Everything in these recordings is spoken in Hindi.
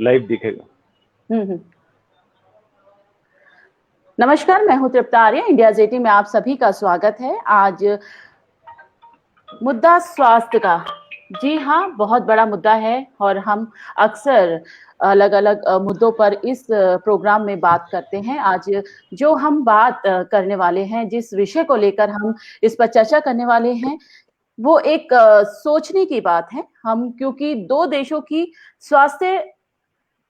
लाइव दिखेगा। नमस्कार, मैं हूं तृप्ता आर्य। इंडिया जेटी में आप सभी का स्वागत है। आज मुद्दा स्वास्थ्य का, जी हाँ, बहुत बड़ा मुद्दा है और हम अक्सर अलग अलग मुद्दों पर इस प्रोग्राम में बात करते हैं। आज जो हम बात करने वाले हैं, जिस विषय को लेकर हम इस पर चर्चा करने वाले हैं, वो एक सोचने की बात है। हम क्योंकि दो देशों की स्वास्थ्य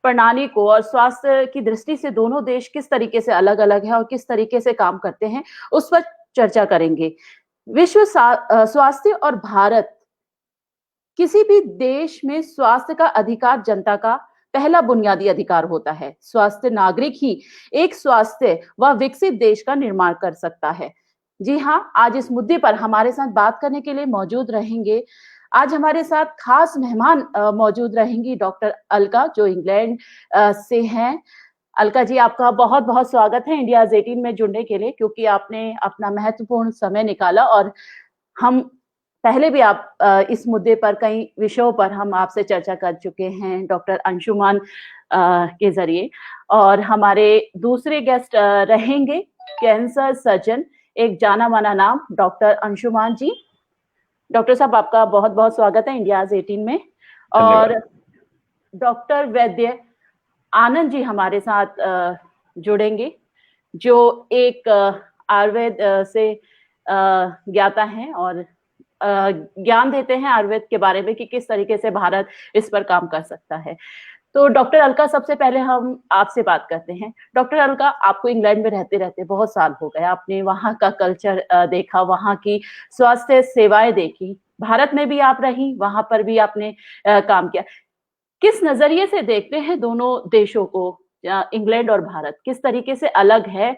प्रणाली को और स्वास्थ्य की दृष्टि से दोनों देश किस तरीके से अलग अलग है और किस तरीके से काम करते हैं, उस पर चर्चा करेंगे। विश्व स्वास्थ्य और भारत, किसी भी देश में स्वास्थ्य का अधिकार जनता का पहला बुनियादी अधिकार होता है। स्वास्थ्य नागरिक ही एक स्वास्थ्य व विकसित देश का निर्माण कर सकता है। जी हाँ, आज इस मुद्दे पर हमारे साथ बात करने के लिए मौजूद रहेंगे, आज हमारे साथ खास मेहमान मौजूद रहेंगी डॉक्टर अलका, जो इंग्लैंड से हैं। अलका जी, आपका बहुत बहुत स्वागत है इंडिया 18 में जुड़ने के लिए, क्योंकि आपने अपना महत्वपूर्ण समय निकाला। और हम पहले भी आप इस मुद्दे पर कई विषयों पर हम आपसे चर्चा कर चुके हैं डॉक्टर अंशुमान के जरिए। और हमारे दूसरे गेस्ट रहेंगे कैंसर सर्जन, एक जाना माना नाम, डॉक्टर अंशुमान जी। डॉक्टर साहब, आपका बहुत बहुत स्वागत है इंडिया 18 में। और डॉक्टर वैद्य आनंद जी हमारे साथ जुड़ेंगे, जो एक आयुर्वेद से ज्ञाता हैं और ज्ञान देते हैं आयुर्वेद के बारे में कि किस तरीके से भारत इस पर काम कर सकता है। तो डॉक्टर अलका, सबसे पहले हम आपसे बात करते हैं। डॉक्टर अलका, आपको इंग्लैंड में रहते रहते बहुत साल हो गए, आपने वहाँ का कल्चर देखा, वहाँ की स्वास्थ्य सेवाएं देखी, भारत में भी आप रही, वहां पर भी आपने काम किया। किस नजरिए से देखते हैं दोनों देशों को, इंग्लैंड और भारत किस तरीके से अलग है,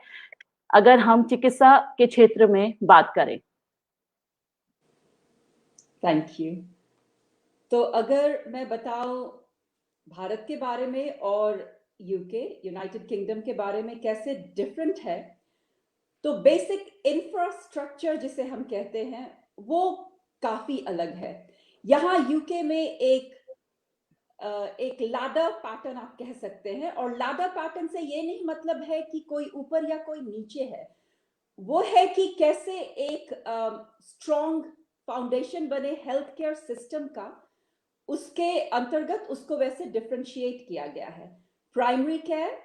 अगर हम चिकित्सा के क्षेत्र में बात करें? Thank you. तो अगर मैं बताऊं भारत के बारे में और यूके, यूनाइटेड किंगडम के बारे में कैसे डिफरेंट है, तो बेसिक इंफ्रास्ट्रक्चर जिसे हम कहते हैं वो काफी अलग है। यहाँ यूके में एक लैडर पैटर्न आप कह सकते हैं, और लैडर पैटर्न से ये नहीं मतलब है कि कोई ऊपर या कोई नीचे है, वो है कि कैसे एक स्ट्रॉन्ग फाउंडेशन बने हेल्थ केयर सिस्टम का, उसके अंतर्गत उसको वैसे डिफरेंशिएट किया गया है। Primary care,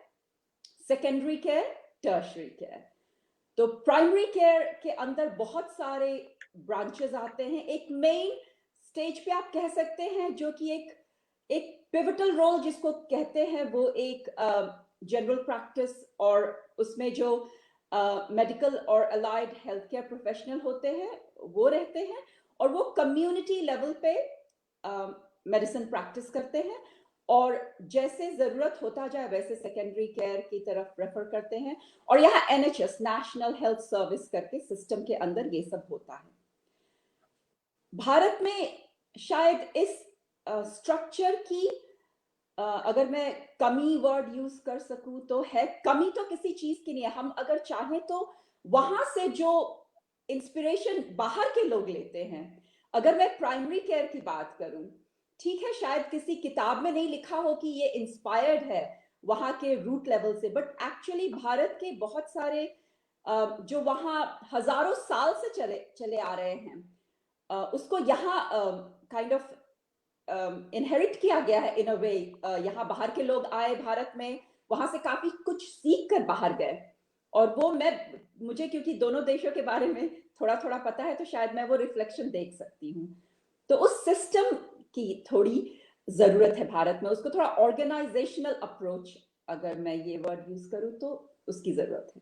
secondary care, tertiary care. तो प्राइमरी केयर के अंदर बहुत सारे ब्रांचेस आते हैं। एक मेन स्टेज पे आप कह सकते हैं, जो कि एक पिवटल रोल जिसको कहते हैं, वो एक जनरल प्रैक्टिस, और उसमें जो मेडिकल और अलाइड हेल्थ केयर प्रोफेशनल होते हैं वो रहते हैं, और वो कम्युनिटी लेवल पे मेडिसिन प्रैक्टिस करते हैं, और जैसे जरूरत होता जाए वैसे सेकेंडरी केयर की तरफ रेफर करते हैं। और यहाँ NHS, नेशनल हेल्थ सर्विस करके सिस्टम के अंदर ये सब होता है। भारत में शायद इस स्ट्रक्चर की अगर मैं कमी वर्ड यूज कर सकूं तो है, कमी तो किसी चीज की नहीं है। हम अगर चाहें तो वहां से जो इंस्पिरेशन बाहर के लोग लेते हैं, अगर मैं प्राइमरी केयर की बात करूं, ठीक है, शायद किसी किताब में नहीं लिखा हो कि ये इंस्पायर्ड है वहां के रूट लेवल से, बट एक्चुअली भारत के बहुत सारे जो वहां हजारों साल से चले आ रहे हैं, उसको यहाँ काइंड ऑफ इनहेरिट किया गया है इन अ वे। यहाँ बाहर के लोग आए भारत में, वहां से काफी कुछ सीख कर बाहर गए, और वो मुझे क्योंकि दोनों देशों के बारे में थोड़ा थोड़ा पता है, तो शायद मैं वो रिफ्लेक्शन देख सकती हूँ। तो उस सिस्टम की थोड़ी जरूरत है भारत में, उसको थोड़ा ऑर्गेनाइजेशनल अप्रोच, अगर मैं ये वर्ड यूज करूँ तो उसकी जरूरत है।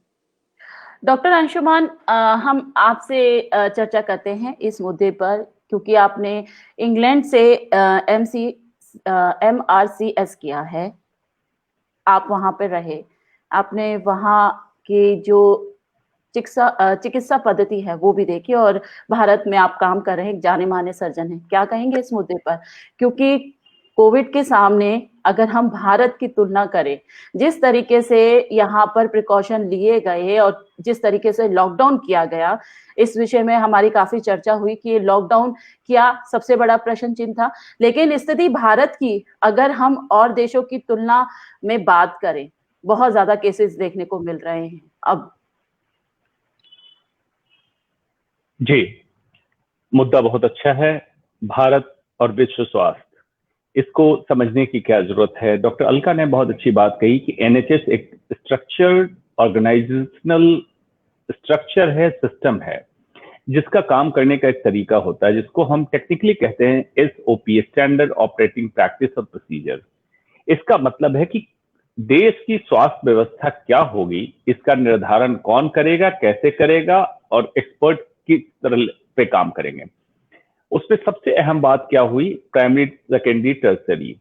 डॉक्टर अंशुमान, हम आपसे चर्चा करते हैं इस मुद्दे पर, क्योंकि आपने इंग्लैंड से MRCS किया है, आप वहां पर रहे, आपने वहां की जो चिकित्सा पद्धति है वो भी देखी, और भारत में आप काम कर रहे हैं, जाने माने सर्जन हैं। क्या कहेंगे इस मुद्दे पर? क्योंकि कोविड के सामने अगर हम भारत की तुलना करें, जिस तरीके से यहाँ पर प्रिकॉशन लिए गए और जिस तरीके से लॉकडाउन किया गया, इस विषय में हमारी काफी चर्चा हुई कि लॉकडाउन क्या सबसे बड़ा प्रश्न चिन्ह था। लेकिन स्थिति भारत की अगर हम और देशों की तुलना में बात करें, बहुत ज्यादा केसेस देखने को मिल रहे हैं अब। जी, मुद्दा बहुत अच्छा है। भारत और विश्व स्वास्थ्य, इसको समझने की क्या जरूरत है। डॉक्टर अलका ने बहुत अच्छी बात कही कि एनएचएस एक स्ट्रक्चर्ड ऑर्गेनाइजेशनल स्ट्रक्चर है, सिस्टम है, जिसका काम करने का एक तरीका होता है, जिसको हम टेक्निकली कहते हैं एसओपी, स्टैंडर्ड ऑपरेटिंग प्रैक्टिस और प्रोसीजर। इसका मतलब है कि देश की स्वास्थ्य व्यवस्था क्या होगी, इसका निर्धारण कौन करेगा, कैसे करेगा और एक्सपर्ट की तरह पे काम करेंगे। उसमें सबसे अहम बात क्या हुई, प्राइमरी सेकेंडरी टर्सरी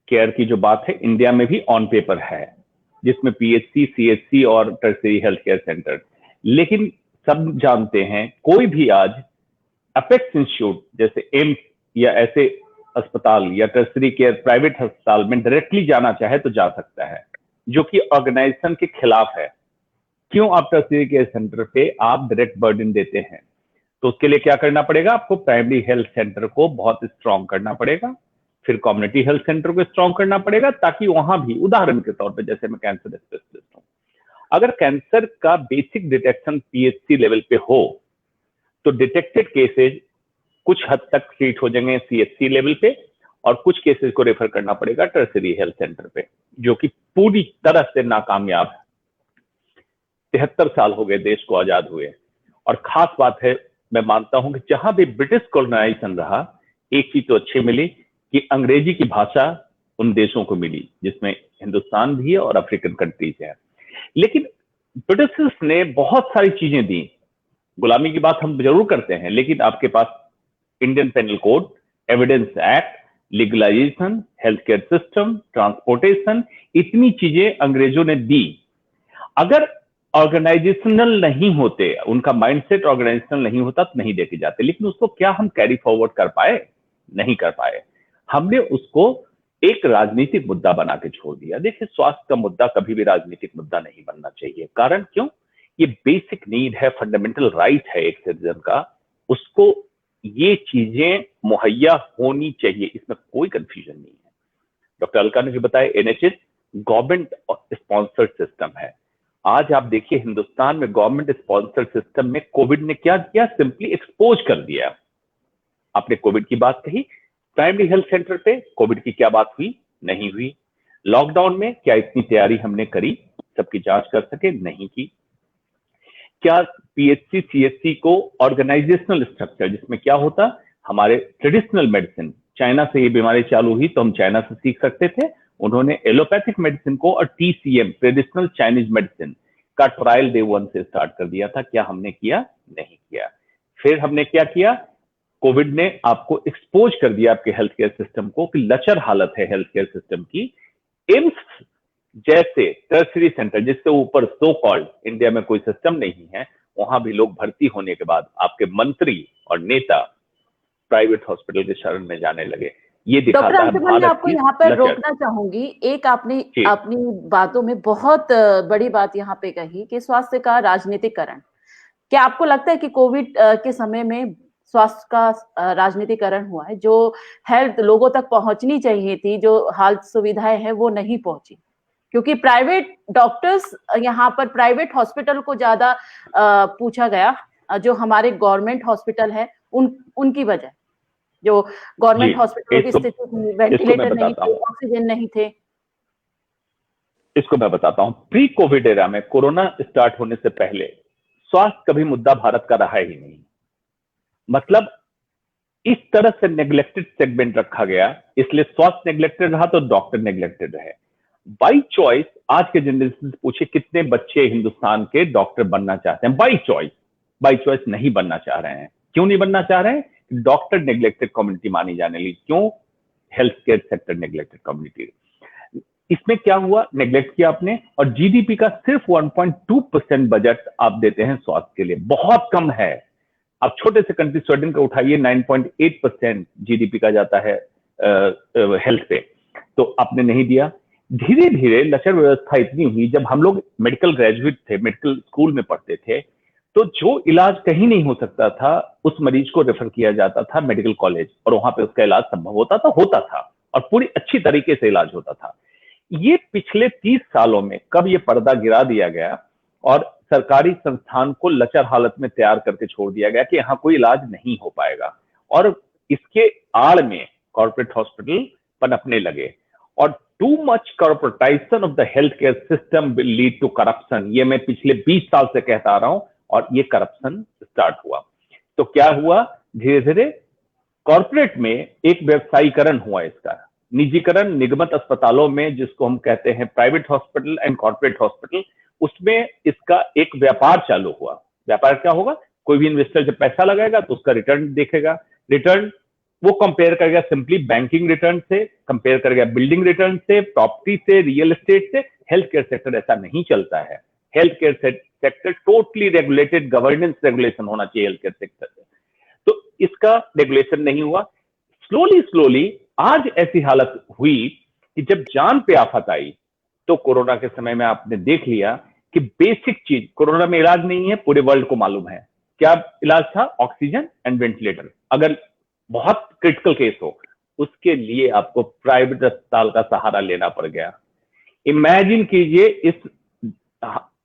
केयर की जो बात है, इंडिया में भी ऑन पेपर है, जिसमें पीएचसी, सीएचसी और टर्सरी हेल्थ केयर सेंटर। लेकिन सब जानते हैं, कोई भी आज अपेक्स इंस्टीट्यूट जैसे एम्स या ऐसे अस्पताल या टर्सरी केयर प्राइवेट अस्पताल में डायरेक्टली जाना चाहे तो जा सकता है, जो कि ऑर्गेनाइजेशन के खिलाफ है। क्यों आप टर्सरी केयर सेंटर पे आप डायरेक्ट बर्डन देते हैं? तो उसके लिए क्या करना पड़ेगा, आपको प्राइमरी हेल्थ सेंटर को बहुत स्ट्रांग करना पड़ेगा, फिर कम्युनिटी हेल्थ सेंटर को स्ट्रांग करना पड़ेगा, ताकि वहां भी, उदाहरण के तौर पे जैसे मैं कैंसर स्पेशलिस्ट हूं, अगर कैंसर का बेसिक डिटेक्शन पीएचसी लेवल पे हो तो डिटेक्टेड केसेज कुछ हद तक ट्रीट हो जाएंगे सीएचसी लेवल पे, और कुछ केसेस को रेफर करना पड़ेगा टर्सरी हेल्थ सेंटर पे, जो कि पूरी तरह से नाकामयाब है। 73 साल हो गए देश को आजाद हुए, और खास बात है, मैं मानता हूं कि जहां भी ब्रिटिश कॉलोनाइजेशन रहा, एक चीज तो अच्छी मिली कि अंग्रेजी की भाषा उन देशों को मिली, जिसमें हिंदुस्तान भी है और अफ्रीकन कंट्रीज है। लेकिन ब्रिटिश ने बहुत सारी चीजें दी। गुलामी की बात हम जरूर करते हैं, लेकिन आपके पास Indian penal code, evidence act, legalization, health care system, transportation, इतनी चीजें अंग्रेजों ने दी। अगर ऑर्गेनाइजेशनल नहीं होते, उनका माइंडसेट ऑर्गेनाइजेशनल नहीं होता तो नहीं देखे जाते। लेकिन उसको क्या हम कैरी फॉरवर्ड कर पाए? नहीं कर पाए। हमने उसको एक राजनीतिक मुद्दा बना के छोड़ दिया। देखिए, स्वास्थ्य का मुद्दा कभी भी राजनीतिक मुद्दा नहीं बनना चाहिए। कारण क्यों? ये बेसिक नीड है, फंडामेंटल राइट है एक सिटीजन का, उसको ये चीजें मुहैया होनी चाहिए, इसमें कोई कंफ्यूजन नहीं है। डॉक्टर अलका ने जो बताया, एनएचएस गवर्नमेंट स्पॉन्सर्ड सिस्टम है। आज आप देखिए, हिंदुस्तान में गवर्नमेंट स्पॉन्सर्ड सिस्टम में कोविड ने क्या किया? सिंपली एक्सपोज कर दिया। आपने कोविड की बात कही, प्राइमरी हेल्थ सेंटर पे कोविड की क्या बात हुई? नहीं हुई। लॉकडाउन में क्या इतनी तैयारी हमने करी, सबकी जांच कर सके? नहीं की। क्या पीएचसी, सीएचसी को ऑर्गेनाइजेशनल स्ट्रक्चर, जिसमें क्या होता, हमारे ट्रेडिशनल मेडिसिन, चाइना से ये बीमारी चालू हुई तो हम चाइना से सीख सकते थे, उन्होंने एलोपैथिक मेडिसिन को और टीसीएम, ट्रेडिशनल चाइनीज मेडिसिन का ट्रायल डे 1 से स्टार्ट कर दिया था। क्या हमने किया? नहीं किया। फिर हमने क्या किया? कोविड ने आपको एक्सपोज कर दिया आपके हेल्थ केयर सिस्टम को कि लचर हालत है हेल्थ केयर सिस्टम की। एम्स जैसे टर्सरी सेंटर, जिससे ऊपर सो कॉल्ड इंडिया में कोई सिस्टम नहीं है, वहां भी लोग भर्ती होने के बाद आपके मंत्री और नेता प्राइवेट हॉस्पिटल के शरण में जाने लगे। ये दिखाता है मैं आपको यहाँ पर रोकना चाहूंगी। एक आपने अपनी बातों में बहुत बड़ी बात यहाँ पे कही कि स्वास्थ्य का राजनीतिकरण। क्या आपको लगता है कि कोविड के समय में स्वास्थ्य का राजनीतिकरण हुआ है? जो हेल्थ लोगों तक पहुंचनी चाहिए थी, जो हेल्थ सुविधाएं हैं, वो नहीं पहुंची, क्योंकि प्राइवेट डॉक्टर्स, यहाँ पर प्राइवेट हॉस्पिटल को ज्यादा पूछा गया, जो हमारे गवर्नमेंट हॉस्पिटल है उनकी वजह, जो गवर्नमेंट हॉस्पिटल की स्थिति, वेंटिलेटर नहीं थे, ऑक्सीजन नहीं थे। इसको मैं बताता हूं। प्री कोविड एरा में, कोरोना स्टार्ट होने से पहले, स्वास्थ्य कभी मुद्दा भारत का रहा ही नहीं। मतलब इस तरह से नेग्लेक्टेड सेगमेंट रखा गया, इसलिए स्वास्थ्य नेग्लेक्टेड रहा तो डॉक्टर नेग्लेक्टेड रहे। बाई चॉइस आज के जनरेशन से पूछे कितने बच्चे हिंदुस्तान के डॉक्टर बनना चाहते हैं? बाई चॉइस नहीं बनना चाह रहे हैं। क्यों नहीं बनना चाह रहे हैं? डॉक्टर नेग्लेक्टेड कम्युनिटी मानी जाने लगी। क्यों? Health care sector neglected community. इसमें क्या हुआ? नेग्लेक्ट किया आपने, और जीडीपी का सिर्फ 1.2% बजट आप देते हैं स्वास्थ्य के लिए, बहुत कम है। आप छोटे से कंट्री स्वीडन का उठाइए, 9.8% जीडीपी का जाता है हेल्थ पे, तो आपने नहीं दिया। धीरे धीरे लचर व्यवस्था इतनी हुई, जब हम लोग मेडिकल ग्रेजुएट थे, मेडिकल स्कूल में पढ़ते थे, तो जो इलाज कहीं नहीं हो सकता था उस मरीज को रेफर किया जाता था मेडिकल कॉलेज, और वहां पे उसका इलाज संभव होता था और पूरी अच्छी तरीके से इलाज होता था। ये पिछले 30 सालों में कब ये पर्दा गिरा दिया गया और सरकारी संस्थान को लचर हालत में तैयार करके छोड़ दिया गया कि यहाँ कोई इलाज नहीं हो पाएगा, और इसके आड़ में कॉर्पोरेट हॉस्पिटल पनपने लगे। और too much corporatization of the health care system will lead to corruption, ये मैं पिछले 20 साल से कहता आ रहा हूं, और ये करप्शन स्टार्ट हुआ। तो क्या हुआ, धीरे धीरे कॉर्पोरेट में एक व्यवसायीकरण हुआ, इसका निजीकरण, निगमित अस्पतालों में जिसको हम कहते हैं private hospital and corporate hospital, उसमें इसका एक व्यापार चालू हुआ। व्यापार क्या होगा, कोई भी इन्वेस्टर जब पैसा लगाएगा तो उसका रिटर्न देखेगा, रिटर्न वो कंपेयर करेगा सिंपली बैंकिंग रिटर्न से, कंपेयर करेगा बिल्डिंग रिटर्न से, प्रॉपर्टी से, रियल एस्टेट से। हेल्थ केयर सेक्टर ऐसा नहीं चलता है। Health care sector totally regulated, governance regulation होना चाहिए हेल्थ केयर सेक्टर से, तो इसका रेगुलेशन नहीं हुआ। स्लोली आज ऐसी हालत हुई कि जब जान पे आफत आई, तो कोरोना के समय में आपने देख लिया कि बेसिक चीज, कोरोना में इलाज नहीं है, पूरे वर्ल्ड को मालूम है। क्या इलाज था, ऑक्सीजन एंड वेंटिलेटर। अगर बहुत क्रिटिकल केस हो, उसके लिए आपको प्राइवेट अस्पताल का सहारा लेना पड़ गया। इमेजिन कीजिए इस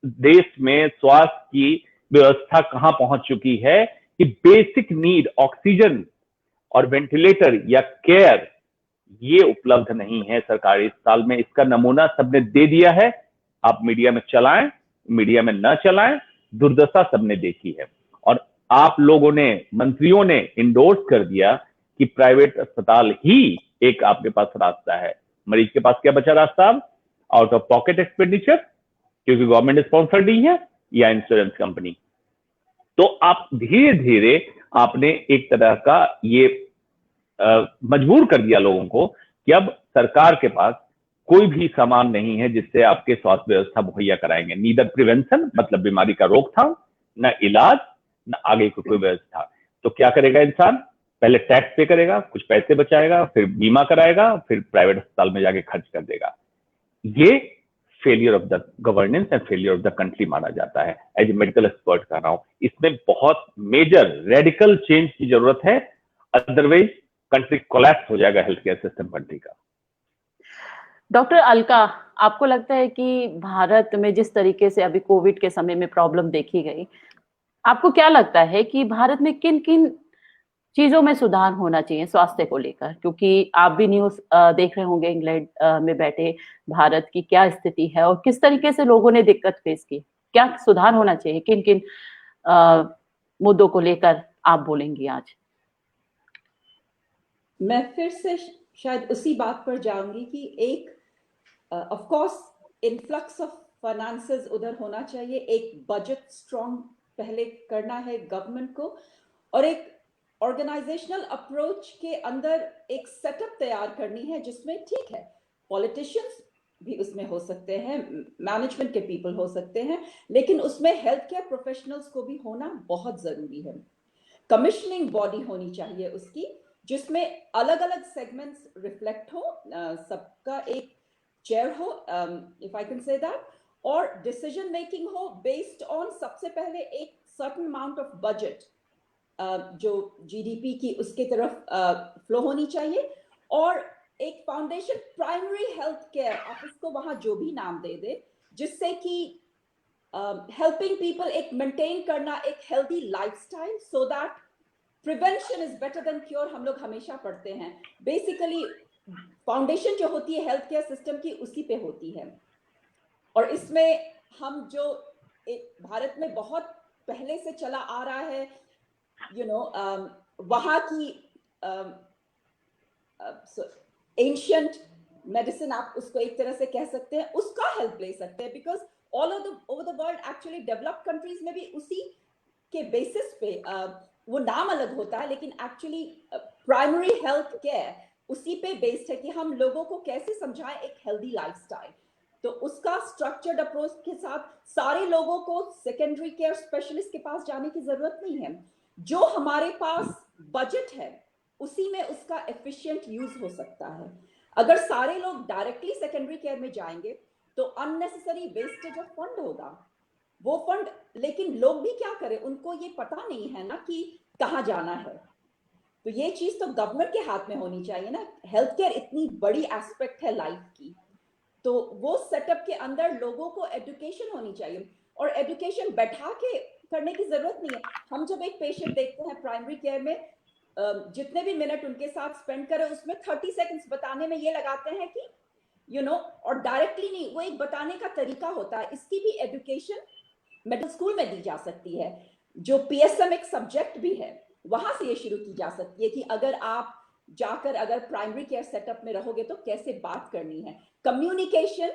देश में स्वास्थ्य की व्यवस्था कहां पहुंच चुकी है कि बेसिक नीड ऑक्सीजन और वेंटिलेटर या केयर ये उपलब्ध नहीं है सरकारी अस्पताल में। इसका नमूना सबने दे दिया है, आप मीडिया में चलाएं, मीडिया में न चलाएं, दुर्दशा सबने देखी है। और आप लोगों ने, मंत्रियों ने इंडोर्स कर दिया कि प्राइवेट अस्पताल ही एक आपके पास रास्ता है। मरीज के पास क्या बचा रास्ता, आउट ऑफ पॉकेट एक्सपेंडिचर, क्योंकि गवर्नमेंट स्पॉन्सर नहीं है, या इंश्योरेंस कंपनी। तो आप धीरे धीरे आपने एक तरह का ये मजबूर कर दिया लोगों को कि अब सरकार के पास कोई भी सामान नहीं है जिससे आपके स्वास्थ्य व्यवस्था मुहैया कराएंगे। नीदर प्रिवेंशन, मतलब बीमारी का रोकथाम, न इलाज, न आगे की कोई व्यवस्था। तो क्या करेगा इंसान, पहले टैक्स पे करेगा, कुछ पैसे बचाएगा, फिर बीमा कराएगा, फिर प्राइवेट अस्पताल में जाके खर्च कर देगा। ये failure of the governance and failure of the country माना जाता है। एज ए मेडिकल एक्सपर्ट कर रहा हूं, इसमें बहुत मेजर रेडिकल चेंज की जरूरत है, अदरवाइज कंट्री कोलैप्स हो जाएगा हेल्थ केयर सिस्टम कंट्री का। डॉक्टर अलका, आपको लगता है कि भारत में जिस तरीके से अभी कोविड के समय में प्रॉब्लम देखी गई, आपको क्या लगता है कि भारत में किन किन चीजों में सुधार होना चाहिए स्वास्थ्य को लेकर? क्योंकि आप भी न्यूज देख रहे होंगे, इंग्लैंड में बैठे भारत की क्या स्थिति है और किस तरीके से लोगों ने दिक्कत फेस की, क्या सुधार होना चाहिए, किन किन मुद्दों को लेकर आप बोलेंगी आज? मैं फिर से शायद उसी बात पर जाऊंगी कि एक of course influx of finances उधर होना चाहिए, एक बजट स्ट्रॉन्ग पहले करना है गवर्नमेंट को, और एक ऑर्गेनाइजेशनल अप्रोच के अंदर एक सेटअप तैयार करनी है जिसमें ठीक है पॉलिटिशियंस भी उसमें हो सकते हैं, मैनेजमेंट के पीपल हो सकते हैं, लेकिन उसमें हेल्थ केयर प्रोफेशनल्स को भी होना बहुत जरूरी है। कमिश्निंग बॉडी होनी चाहिए उसकी, जिसमें अलग अलग सेगमेंट्स रिफ्लेक्ट हो, सबका एक चेयर हो, if I can say that, और डिसीजन मेकिंग हो बेस्ड ऑन सबसे पहले एक सर्टेन अमाउंट ऑफ बजट जो जीडीपी की उसके तरफ फ्लो होनी चाहिए, और एक फाउंडेशन प्राइमरी हेल्थ केयर, आप उसको वहां जो भी नाम दे दे, जिससे कि हेल्पिंग पीपल एक मेंटेन करना एक healthy lifestyle, so that prevention is better than cure हम लोग हमेशा पढ़ते हैं। बेसिकली फाउंडेशन जो होती है हेल्थ केयर सिस्टम की उसी पे होती है, और इसमें हम जो भारत में बहुत पहले से चला आ रहा है, वहां की एंशियंट मेडिसिन, आप उसको एक तरह से कह सकते हैं, उसका हेल्प ले सकते हैं, because all over the world actually developed countries में भी उसी के बेसिस पे वो नाम अलग होता है, लेकिन एक्चुअली प्राइमरी हेल्थ केयर उसी पे बेस्ड है कि हम लोगों को कैसे समझाएं एक हेल्दी लाइफस्टाइल। तो उसका स्ट्रक्चर्ड अप्रोच के साथ सारे लोगों को सेकेंडरी केयर स्पेशलिस्ट के पास जाने की जरूरत नहीं है। जो हमारे पास बजट है उसी में उसका एफिशिएंट यूज हो सकता है। अगर सारे लोग डायरेक्टली सेकेंडरी केयर में जाएंगे तो अननेसेसरी वेस्टेज ऑफ फंड होगा। वो फंड, लेकिन लोग भी क्या करें, उनको ये पता नहीं है ना कि कहाँ जाना है। तो ये चीज तो गवर्नमेंट के हाथ में होनी चाहिए ना। हेल्थ केयर इतनी बड़ी एस्पेक्ट है लाइफ की, तो वो सेटअप के अंदर लोगों को एजुकेशन होनी चाहिए। और एजुकेशन बैठा के करने की जरूरत नहीं है। हम जब एक पेशेंट देखते हैं प्राइमरी केयर में, जितने भी मिनट उनके साथ स्पेंड करें उसमें 30 सेकंड्स बताने में ये लगाते हैं कि और डायरेक्टली नहीं, वो एक बताने का तरीका होता है। इसकी भी एजुकेशन मिडिल स्कूल में दी जा सकती है। जो पीएसएम एक सब्जेक्ट भी है, वहां से ये शुरू की जा सकती है कि अगर आप जाकर अगर प्राइमरी केयर सेटअप में रहोगे तो कैसे बात करनी है। कम्युनिकेशन,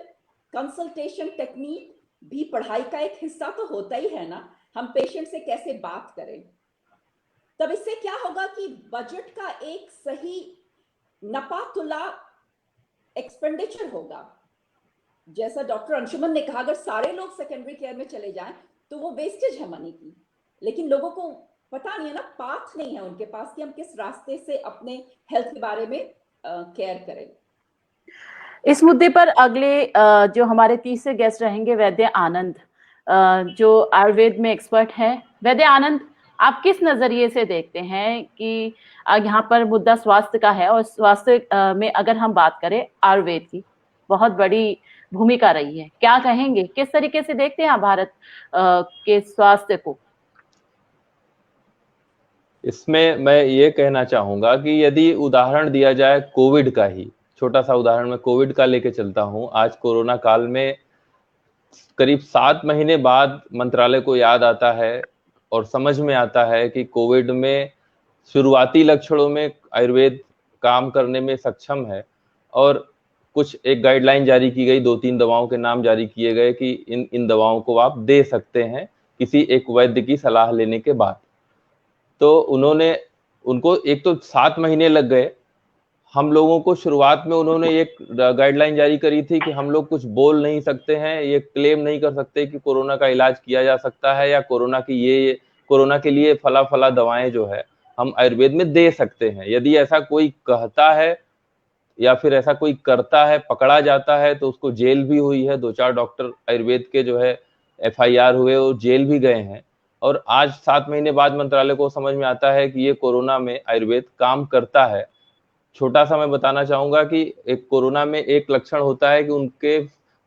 कंसल्टेशन टेक्निक भी पढ़ाई का एक हिस्सा तो होता ही है ना। हम पेशेंट से कैसे बात करें, तब इससे क्या होगा कि बजट का एक सही नपातुला एक्सपेंडिचर होगा। जैसा डॉक्टर अंशुमन ने कहा, अगर सारे लोग सेकेंडरी केयर में चले जाएं तो वो वेस्टेज है मनी की। लेकिन लोगों को पता नहीं है ना, पाथ नहीं है उनके पास कि हम किस रास्ते से अपने हेल्थ के बारे में केयर करें। इस मुद्दे पर अगले जो हमारे तीसरे गेस्ट रहेंगे वैद्य आनंद, जो आयुर्वेद में एक्सपर्ट हैं। वैद्य आनंद, आप किस नजरिए से देखते हैं कि यहाँ पर मुद्दा स्वास्थ्य का है, और स्वास्थ्य में अगर हम बात करें आयुर्वेद की बहुत बड़ी भूमिका रही है, क्या कहेंगे, किस तरीके से देखते हैं भारत के स्वास्थ्य को? इसमें मैं ये कहना चाहूंगा कि यदि उदाहरण दिया जाए कोविड का ही, छोटा सा उदाहरण मैं कोविड का लेके चलता हूं। आज कोरोना काल में करीब 7 महीने बाद मंत्रालय को याद आता है और समझ में आता है कि कोविड में शुरुआती लक्षणों में आयुर्वेद काम करने में सक्षम है, और कुछ एक गाइडलाइन जारी की गई, 2-3 दवाओं के नाम जारी किए गए कि इन दवाओं को आप दे सकते हैं किसी एक वैद्य की सलाह लेने के बाद। तो उनको एक तो 7 महीने लग गए। हम लोगों को शुरुआत में उन्होंने एक गाइडलाइन जारी करी थी कि हम लोग कुछ बोल नहीं सकते हैं, ये क्लेम नहीं कर सकते कि कोरोना का इलाज किया जा सकता है, या कोरोना के लिए फला दवाएं जो है हम आयुर्वेद में दे सकते हैं। यदि ऐसा कोई कहता है या फिर ऐसा कोई करता है, पकड़ा जाता है, तो उसको जेल भी हुई है। 2-4 डॉक्टर आयुर्वेद के जो है FIR हुए, वो जेल भी गए हैं। और आज 7 महीने बाद मंत्रालय को समझ में आता है कि ये कोरोना में आयुर्वेद काम करता है। छोटा सा मैं बताना चाहूंगा कि एक कोरोना में एक लक्षण होता है कि उनके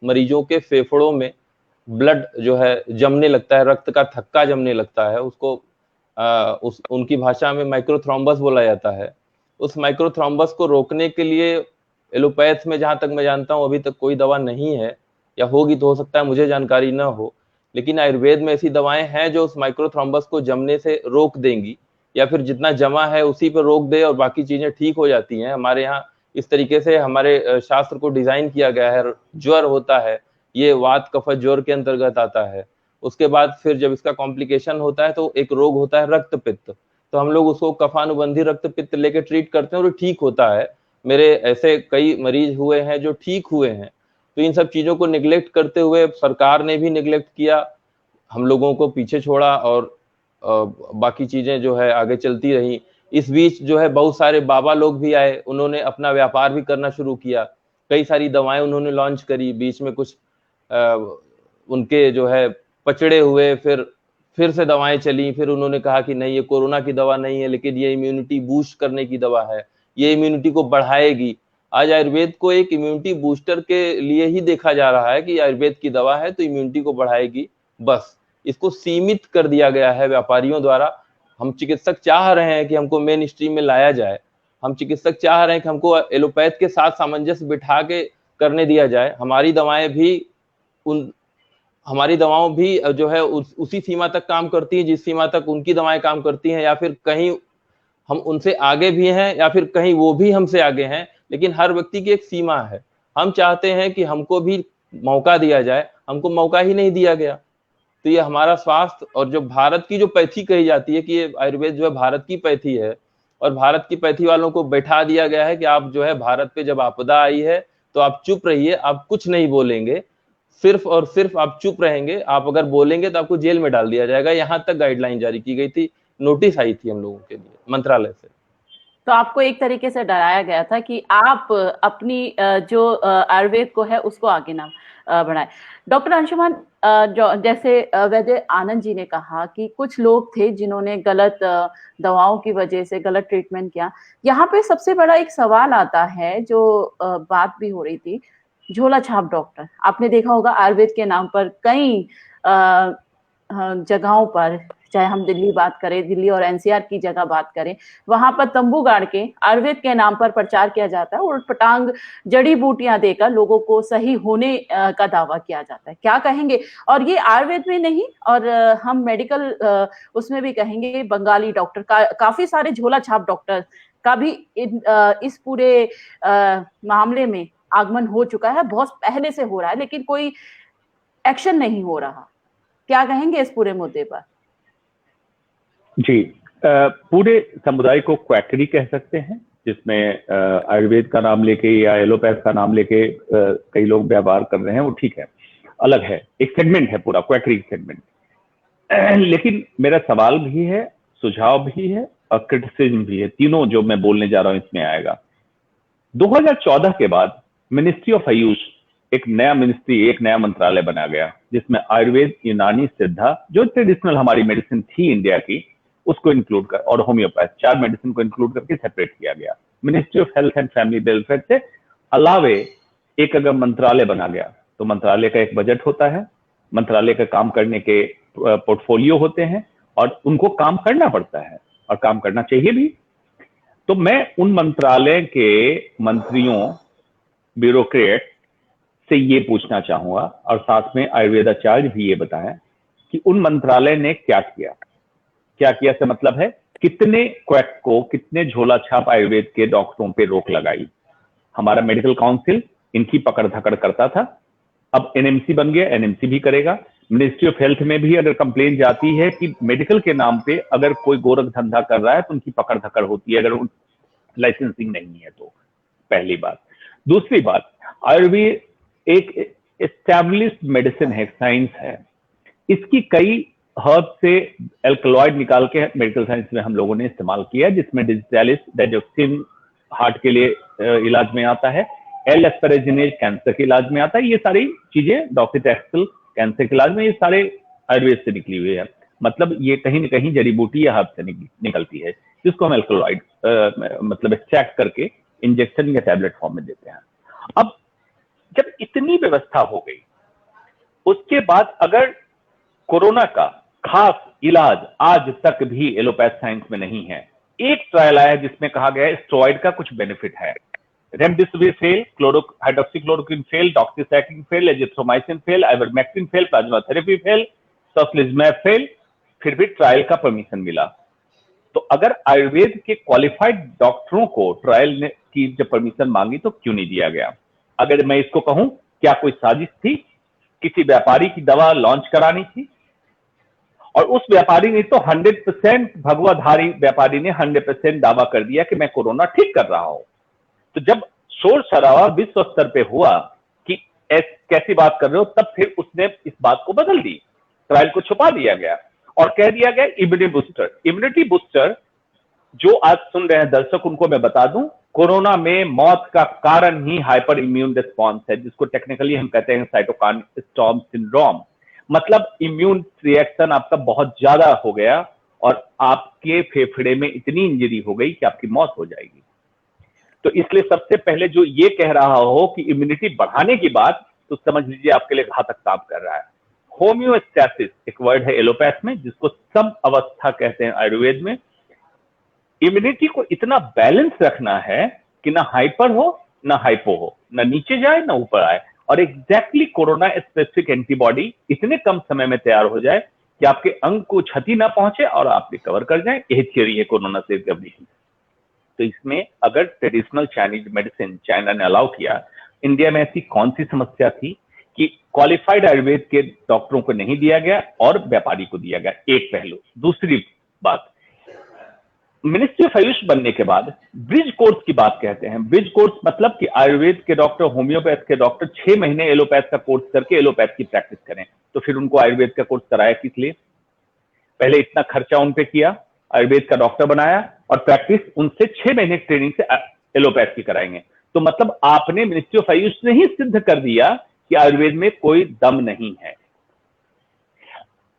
मरीजों के फेफड़ों में ब्लड जो है जमने लगता है, रक्त का थक्का जमने लगता है। उसको उनकी भाषा में माइक्रोथ्रोम्बस बोला जाता है। उस माइक्रोथ्रोम्बस को रोकने के लिए एलोपैथ में, जहां तक मैं जानता हूं, अभी तक कोई दवा नहीं है, या होगी तो हो सकता है मुझे जानकारी न हो। लेकिन आयुर्वेद में ऐसी दवाएं हैं जो उस माइक्रोथ्रोम्बस को जमने से रोक देंगी, या फिर जितना जमा है उसी पर रोक दे और बाकी चीजें ठीक हो जाती हैं। हमारे यहाँ इस तरीके से हमारे शास्त्र को डिजाइन किया गया है। ज्वर होता है, ये वात कफ ज्वर के अंतर्गत आता है। उसके बाद फिर जब इसका कॉम्प्लिकेशन होता है तो एक रोग होता है रक्त पित्त, तो हम लोग उसको कफानुबंधी रक्त पित्त लेके ट्रीट करते हैं और ठीक होता है। मेरे ऐसे कई मरीज हुए हैं जो ठीक हुए हैं। तो इन सब चीजों को निगलेक्ट करते हुए सरकार ने भी निगलेक्ट किया, हम लोगों को पीछे छोड़ा, और बाकी चीजें जो है आगे चलती रही। इस बीच जो है बहुत सारे बाबा लोग भी आए, उन्होंने अपना व्यापार भी करना शुरू किया। कई सारी दवाएं उन्होंने लॉन्च करी। बीच में कुछ उनके जो है पचड़े हुए, फिर से दवाएं चली। फिर उन्होंने कहा कि नहीं, ये कोरोना की दवा नहीं है, लेकिन ये इम्यूनिटी बूस्ट करने की दवा है, ये इम्यूनिटी को बढ़ाएगी। आज आयुर्वेद को एक इम्यूनिटी बूस्टर के लिए ही देखा जा रहा है कि आयुर्वेद की दवा है तो इम्यूनिटी को बढ़ाएगी, बस। इसको सीमित कर दिया गया है व्यापारियों द्वारा। हम चिकित्सक चाह रहे हैं कि हमको मेन स्ट्रीम में लाया जाए। हम चिकित्सक चाह रहे हैं कि हमको एलोपैथ के साथ सामंजस्य बिठा के करने दिया जाए। हमारी दवाओं भी जो है उसी सीमा तक काम करती है जिस सीमा तक उनकी दवाएं काम करती हैं, या फिर कहीं हम उनसे आगे भी हैं, या फिर कहीं वो भी हमसे आगे हैं। लेकिन हर व्यक्ति की एक सीमा है। हम चाहते हैं कि हमको भी मौका दिया जाए, हमको मौका ही नहीं दिया गया। तो ये हमारा स्वास्थ्य, और जो भारत की जो पैथी कही जाती है कि ये आयुर्वेद जो है भारत की पैथी है, और भारत की पैथी वालों को बैठा दिया गया है कि आप जो है भारत पे जब आपदा आई है तो आप चुप रहिए, आप कुछ नहीं बोलेंगे, सिर्फ और सिर्फ आप चुप रहेंगे। आप अगर बोलेंगे तो आपको जेल में डाल दिया जाएगा। यहाँ तक गाइडलाइन जारी की गई थी, नोटिस आई थी हम लोगों के लिए मंत्रालय से। तो आपको एक तरीके से डराया गया था कि आप अपनी जो आयुर्वेद को है उसको आगे ना बढ़ाएं। डॉक्टर अंशुमान, जैसे वैद्य आनंद जी ने कहा कि कुछ लोग थे जिन्होंने गलत दवाओं की वजह से गलत ट्रीटमेंट किया। यहाँ पे सबसे बड़ा एक सवाल आता है, जो बात भी हो रही थी, झोला छाप डॉक्टर। आपने देखा होगा आयुर्वेद के नाम पर कई जगहों पर, चाहे हम दिल्ली बात करें, दिल्ली और एनसीआर की जगह बात करें, वहां पर तंबू गाड़ के आयुर्वेद के नाम पर प्रचार किया जाता है और पटांग जड़ी बूटियां देकर लोगों को सही होने का दावा किया जाता है। क्या कहेंगे? और ये आयुर्वेद में नहीं, और हम मेडिकल उसमें भी कहेंगे, बंगाली डॉक्टर काफी सारे झोला छाप डॉक्टर का भी इस पूरे मामले में आगमन हो चुका है, बहुत पहले से हो रहा है, लेकिन कोई एक्शन नहीं हो रहा। क्या कहेंगे इस पूरे मुद्दे पर? जी, पूरे समुदाय को क्वैकरी कह सकते हैं, जिसमें आयुर्वेद का नाम लेके या एलोपैथ का नाम लेके कई लोग व्यवहार कर रहे हैं, वो ठीक है, अलग है, एक सेगमेंट है पूरा क्वैकरी सेगमेंट। लेकिन मेरा सवाल भी है, सुझाव भी है और क्रिटिसिज्म भी है, तीनों जो मैं बोलने जा रहा हूं इसमें आएगा। 2014 के बाद मिनिस्ट्री ऑफ आयुष एक नया मिनिस्ट्री, एक नया मंत्रालय बना गया, जिसमें आयुर्वेद, यूनानी, सिद्धा, जो ट्रेडिशनल हमारी मेडिसिन थी इंडिया की, उसको इंक्लूड कर, और होम्योपैथ, 4 मेडिसिन को इंक्लूड करके सेपरेट किया गया। Ministry of health and family welfare से अलावे एक अगर मंत्रालय बना गया, तो मंत्रालय का एक बजट होता है, मंत्रालय का काम करने के पोर्टफोलियो होते हैं, और उनको काम करना पड़ता है और काम करना चाहिए भी। तो मैं उन मंत्रालय के मंत्रियों, ब्यूरोक्रेट से ये पूछना चाहूंगा, और साथ में आयुर्वेदाचार्य भी ये बताएं कि उन मंत्रालय ने क्या किया। क्या किया से मतलब है, कितने क्वैक को, कितने झोला छाप आयुर्वेद के डॉक्टरों पे रोक लगाई। हमारा मेडिकल काउंसिल इनकी पकड़ धकड़ करता था, अब एनएमसी बन गया, एनएमसी भी करेगा। मिनिस्ट्री ऑफ हेल्थ में भी अगर कंप्लेन जाती है कि मेडिकल के नाम पे अगर कोई गोरख धंधा कर रहा है, तो उनकी पकड़ धकड़ होती है, अगर लाइसेंसिंग नहीं है तो। पहली बात। दूसरी बात, आयुर्वेद एक एस्टैब्लिश्ड मेडिसिन है, साइंस है, इसकी कई हर्ब से एल्कलॉइड निकाल के मेडिकल साइंस में हम लोगों ने इस्तेमाल किया, जिसमें डिजिटैलिस, डाइजोक्सिन हार्ट के लिए इलाज में आता है, एल एस्पैरेजिनेज कैंसर के इलाज में आता है। ये सारी चीजें, डॉक्सीटैक्सिल कैंसर के इलाज में, ये सारे आयुर्वेद से निकली हुई है। मतलब ये कहीं न कहीं जड़ी बूटी या हर्ब से निकलती है, जिसको हम एल्कलॉइड मतलब एक्सट्रैक्ट करके इंजेक्शन या टैबलेट फॉर्म में देते हैं। अब जब इतनी व्यवस्था हो गई, उसके बाद अगर कोरोना का खास इलाज आज तक भी एलोपैथ साइंस में नहीं है। एक ट्रायल आया जिसमें कहा गया है स्टेरॉइड का कुछ बेनिफिट है। Remdesivir fail, hydroxychloroquine fail, doxycycline fail, azithromycin fail, ivermectin fail, plasma therapy fail, tocilizumab fail, फिर भी ट्रायल का परमिशन मिला। तो अगर आयुर्वेद के क्वालिफाइड डॉक्टरों को ट्रायल की जब परमिशन मांगी तो क्यों नहीं दिया गया? अगर मैं इसको कहूं, क्या कोई साजिश थी? किसी व्यापारी की दवा लॉन्च करानी थी, और उस व्यापारी ने तो 100% भगवाधारी व्यापारी ने 100% दावा कर दिया कि मैं कोरोना ठीक कर रहा हूं। तो जब शोर शराबा विश्व स्तर पे हुआ कि कैसी बात कर रहे हो, तब फिर उसने इस बात को बदल दी, ट्रायल को छुपा दिया गया और कह दिया गया इम्यूनिटी बूस्टर। जो आज सुन रहे हैं दर्शक, उनको मैं बता दूं, कोरोना में मौत का कारण ही हाइपर इम्यून रिस्पॉन्स है, जिसको टेक्निकली हम कहते हैं साइटोकाइन स्टॉर्म सिंड्रोम। मतलब इम्यून रिएक्शन आपका बहुत ज्यादा हो गया और आपके फेफड़े में इतनी इंजरी हो गई कि आपकी मौत हो जाएगी। तो इसलिए सबसे पहले जो ये कह रहा हो कि इम्यूनिटी बढ़ाने की बात, तो समझ लीजिए आपके लिए घातक काम कर रहा है। होम्योस्टैसिस एक वर्ड है एलोपैथ में, जिसको सम अवस्था कहते हैं आयुर्वेद में। इम्यूनिटी को इतना बैलेंस रखना है कि ना हाइपर हो ना हाइपो हो, ना नीचे जाए ना ऊपर आए, और एग्जैक्टली कोरोना स्पेसिफिक एंटीबॉडी इतने कम समय में तैयार हो जाए कि आपके अंग को क्षति ना पहुंचे और आप रिकवर कर जाए। यही थियरी है कोरोना से रिकवरी की। तो इसमें अगर ट्रेडिशनल चाइनीज मेडिसिन चाइना ने अलाउ किया, इंडिया में ऐसी कौन सी समस्या थी कि क्वालिफाइड आयुर्वेद के डॉक्टरों को नहीं दिया गया और व्यापारी को दिया गया? एक पहलू। दूसरी बात, मिनिस्ट्री ऑफ आयुष बनने के बाद ब्रिज कोर्स की बात कहते हैं। ब्रिज कोर्स मतलब कि आयुर्वेद के डॉक्टर, होम्योपैथ के डॉक्टर 6 महीने एलोपैथ का कोर्स करके एलोपैथ की प्रैक्टिस करें। तो फिर उनको आयुर्वेद का कोर्स कराया किस लिए? पहले इतना खर्चा उन पे किया, आयुर्वेद का डॉक्टर बनाया, और प्रैक्टिस उनसे 6 महीने की ट्रेनिंग से एलोपैथी कराएंगे। तो मतलब आपने मिनिस्ट्री ऑफ आयुष ने ही सिद्ध कर दिया कि आयुर्वेद में कोई दम नहीं है।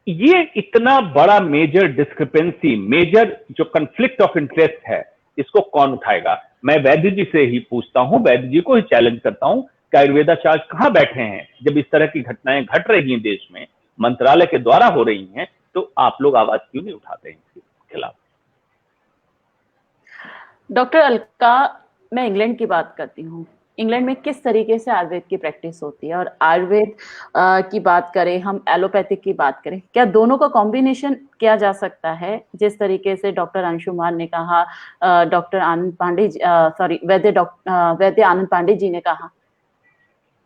ये इतना बड़ा मेजर डिस्क्रिपेंसी, मेजर जो कन्फ्लिक्ट ऑफ इंटरेस्ट है, इसको कौन उठाएगा? मैं वैद्य जी से ही पूछता हूं, वैद्य जी को ही चैलेंज करता हूं कि आयुर्वेदाचार्य कहां बैठे हैं जब इस तरह की घटनाएं घट रही हैं देश में, मंत्रालय के द्वारा हो रही हैं, तो आप लोग आवाज क्यों नहीं उठाते हैं इसके खिलाफ? डॉक्टर अलका, मैं इंग्लैंड की बात करती हूँ। इंग्लैंड में किस तरीके से आयुर्वेद की प्रैक्टिस होती है, और आयुर्वेद की बात करें, हम एलोपैथिक की बात करें, क्या दोनों का कॉम्बिनेशन किया जा सकता है? जिस तरीके से डॉक्टर अंशुमान ने कहा, डॉक्टर आनंद पांडे, सॉरी वैद्य आनंद पांडे जी ने कहा,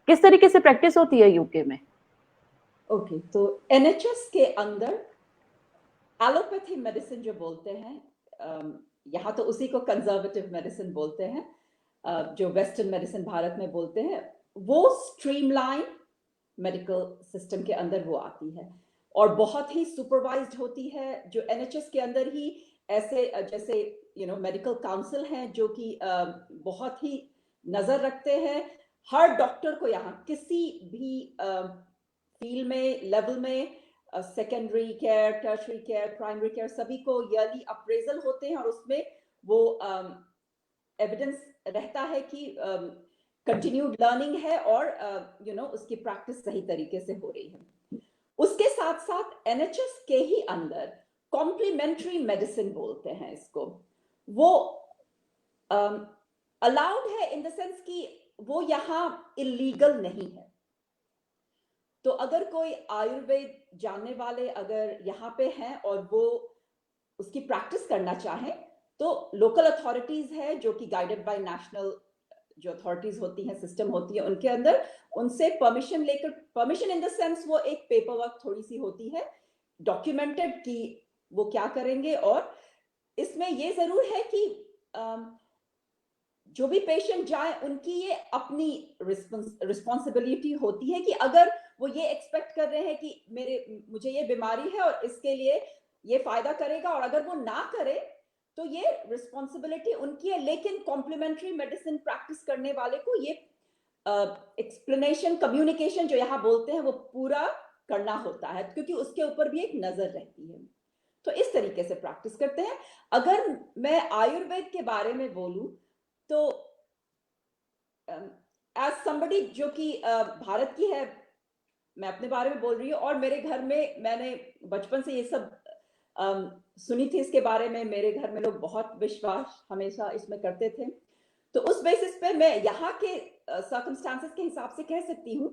किस तरीके से प्रैक्टिस होती है यूके में? ओके, तो एनएचएस के अंदर एलोपैथी मेडिसिन जो बोलते हैं, यहाँ तो उसी को कंजर्वेटिव मेडिसिन बोलते हैं, जो वेस्टर्न मेडिसिन भारत में बोलते हैं, वो स्ट्रीमलाइन मेडिकल सिस्टम के अंदर वो आती है और बहुत ही सुपरवाइज्ड होती है, जो एनएचएस के अंदर ही ऐसे जैसे मेडिकल काउंसिल हैं जो कि बहुत ही नजर रखते हैं हर डॉक्टर को, यहाँ किसी भी फील्ड में, लेवल में, secondary care, tertiary care, primary care, सभी को ईयरली अप्रेजल होते हैं और उसमें वो एविडेंस रहता है कि कंटिन्यूड लर्निंग है और उसकी प्रैक्टिस सही तरीके से हो रही है। उसके साथ साथ एनएचएस के ही अंदर कॉम्प्लीमेंट्री मेडिसिन बोलते हैं इसको, वो अलाउड है इन द सेंस कि वो यहाँ इलीगल नहीं है। तो अगर कोई आयुर्वेद जानने वाले अगर यहाँ पे हैं और वो उसकी प्रैक्टिस करना चाहें, तो लोकल अथॉरिटीज है जो कि गाइडेड बाय नेशनल जो अथॉरिटीज होती हैं, सिस्टम होती है, उनके अंदर उनसे परमिशन लेकर, परमिशन इन द सेंस वो एक पेपर वर्क थोड़ी सी होती है डॉक्यूमेंटेड कि वो क्या करेंगे। और इसमें ये जरूर है कि जो भी पेशेंट जाए उनकी ये अपनी रिस्पॉन्सिबिलिटी होती है कि अगर वो ये एक्सपेक्ट कर रहे हैं कि मुझे ये बीमारी है और इसके लिए ये फायदा करेगा, और अगर वो ना करे तो ये रिस्पॉन्सिबिलिटी उनकी है। लेकिन कॉम्प्लीमेंट्री मेडिसिन प्रैक्टिस करने वाले को ये एक्सप्लेनेशन, कम्युनिकेशन जो यहाँ बोलते हैं, वो पूरा करना होता है, क्योंकि उसके ऊपर भी एक नजर रहती है। तो इस तरीके से प्रैक्टिस करते हैं। अगर मैं आयुर्वेद के बारे में बोलूं तो एज समबडी जो कि भारत की है, मैं अपने बारे में बोल रही हूँ, और मेरे घर में मैंने बचपन से ये सब सुनी थी इसके बारे में, मेरे घर में लोग बहुत विश्वास हमेशा इसमें करते थे। तो उस बेसिस पे मैं यहाँ के सर्कमस्टांसेस के हिसाब से कह सकती हूँ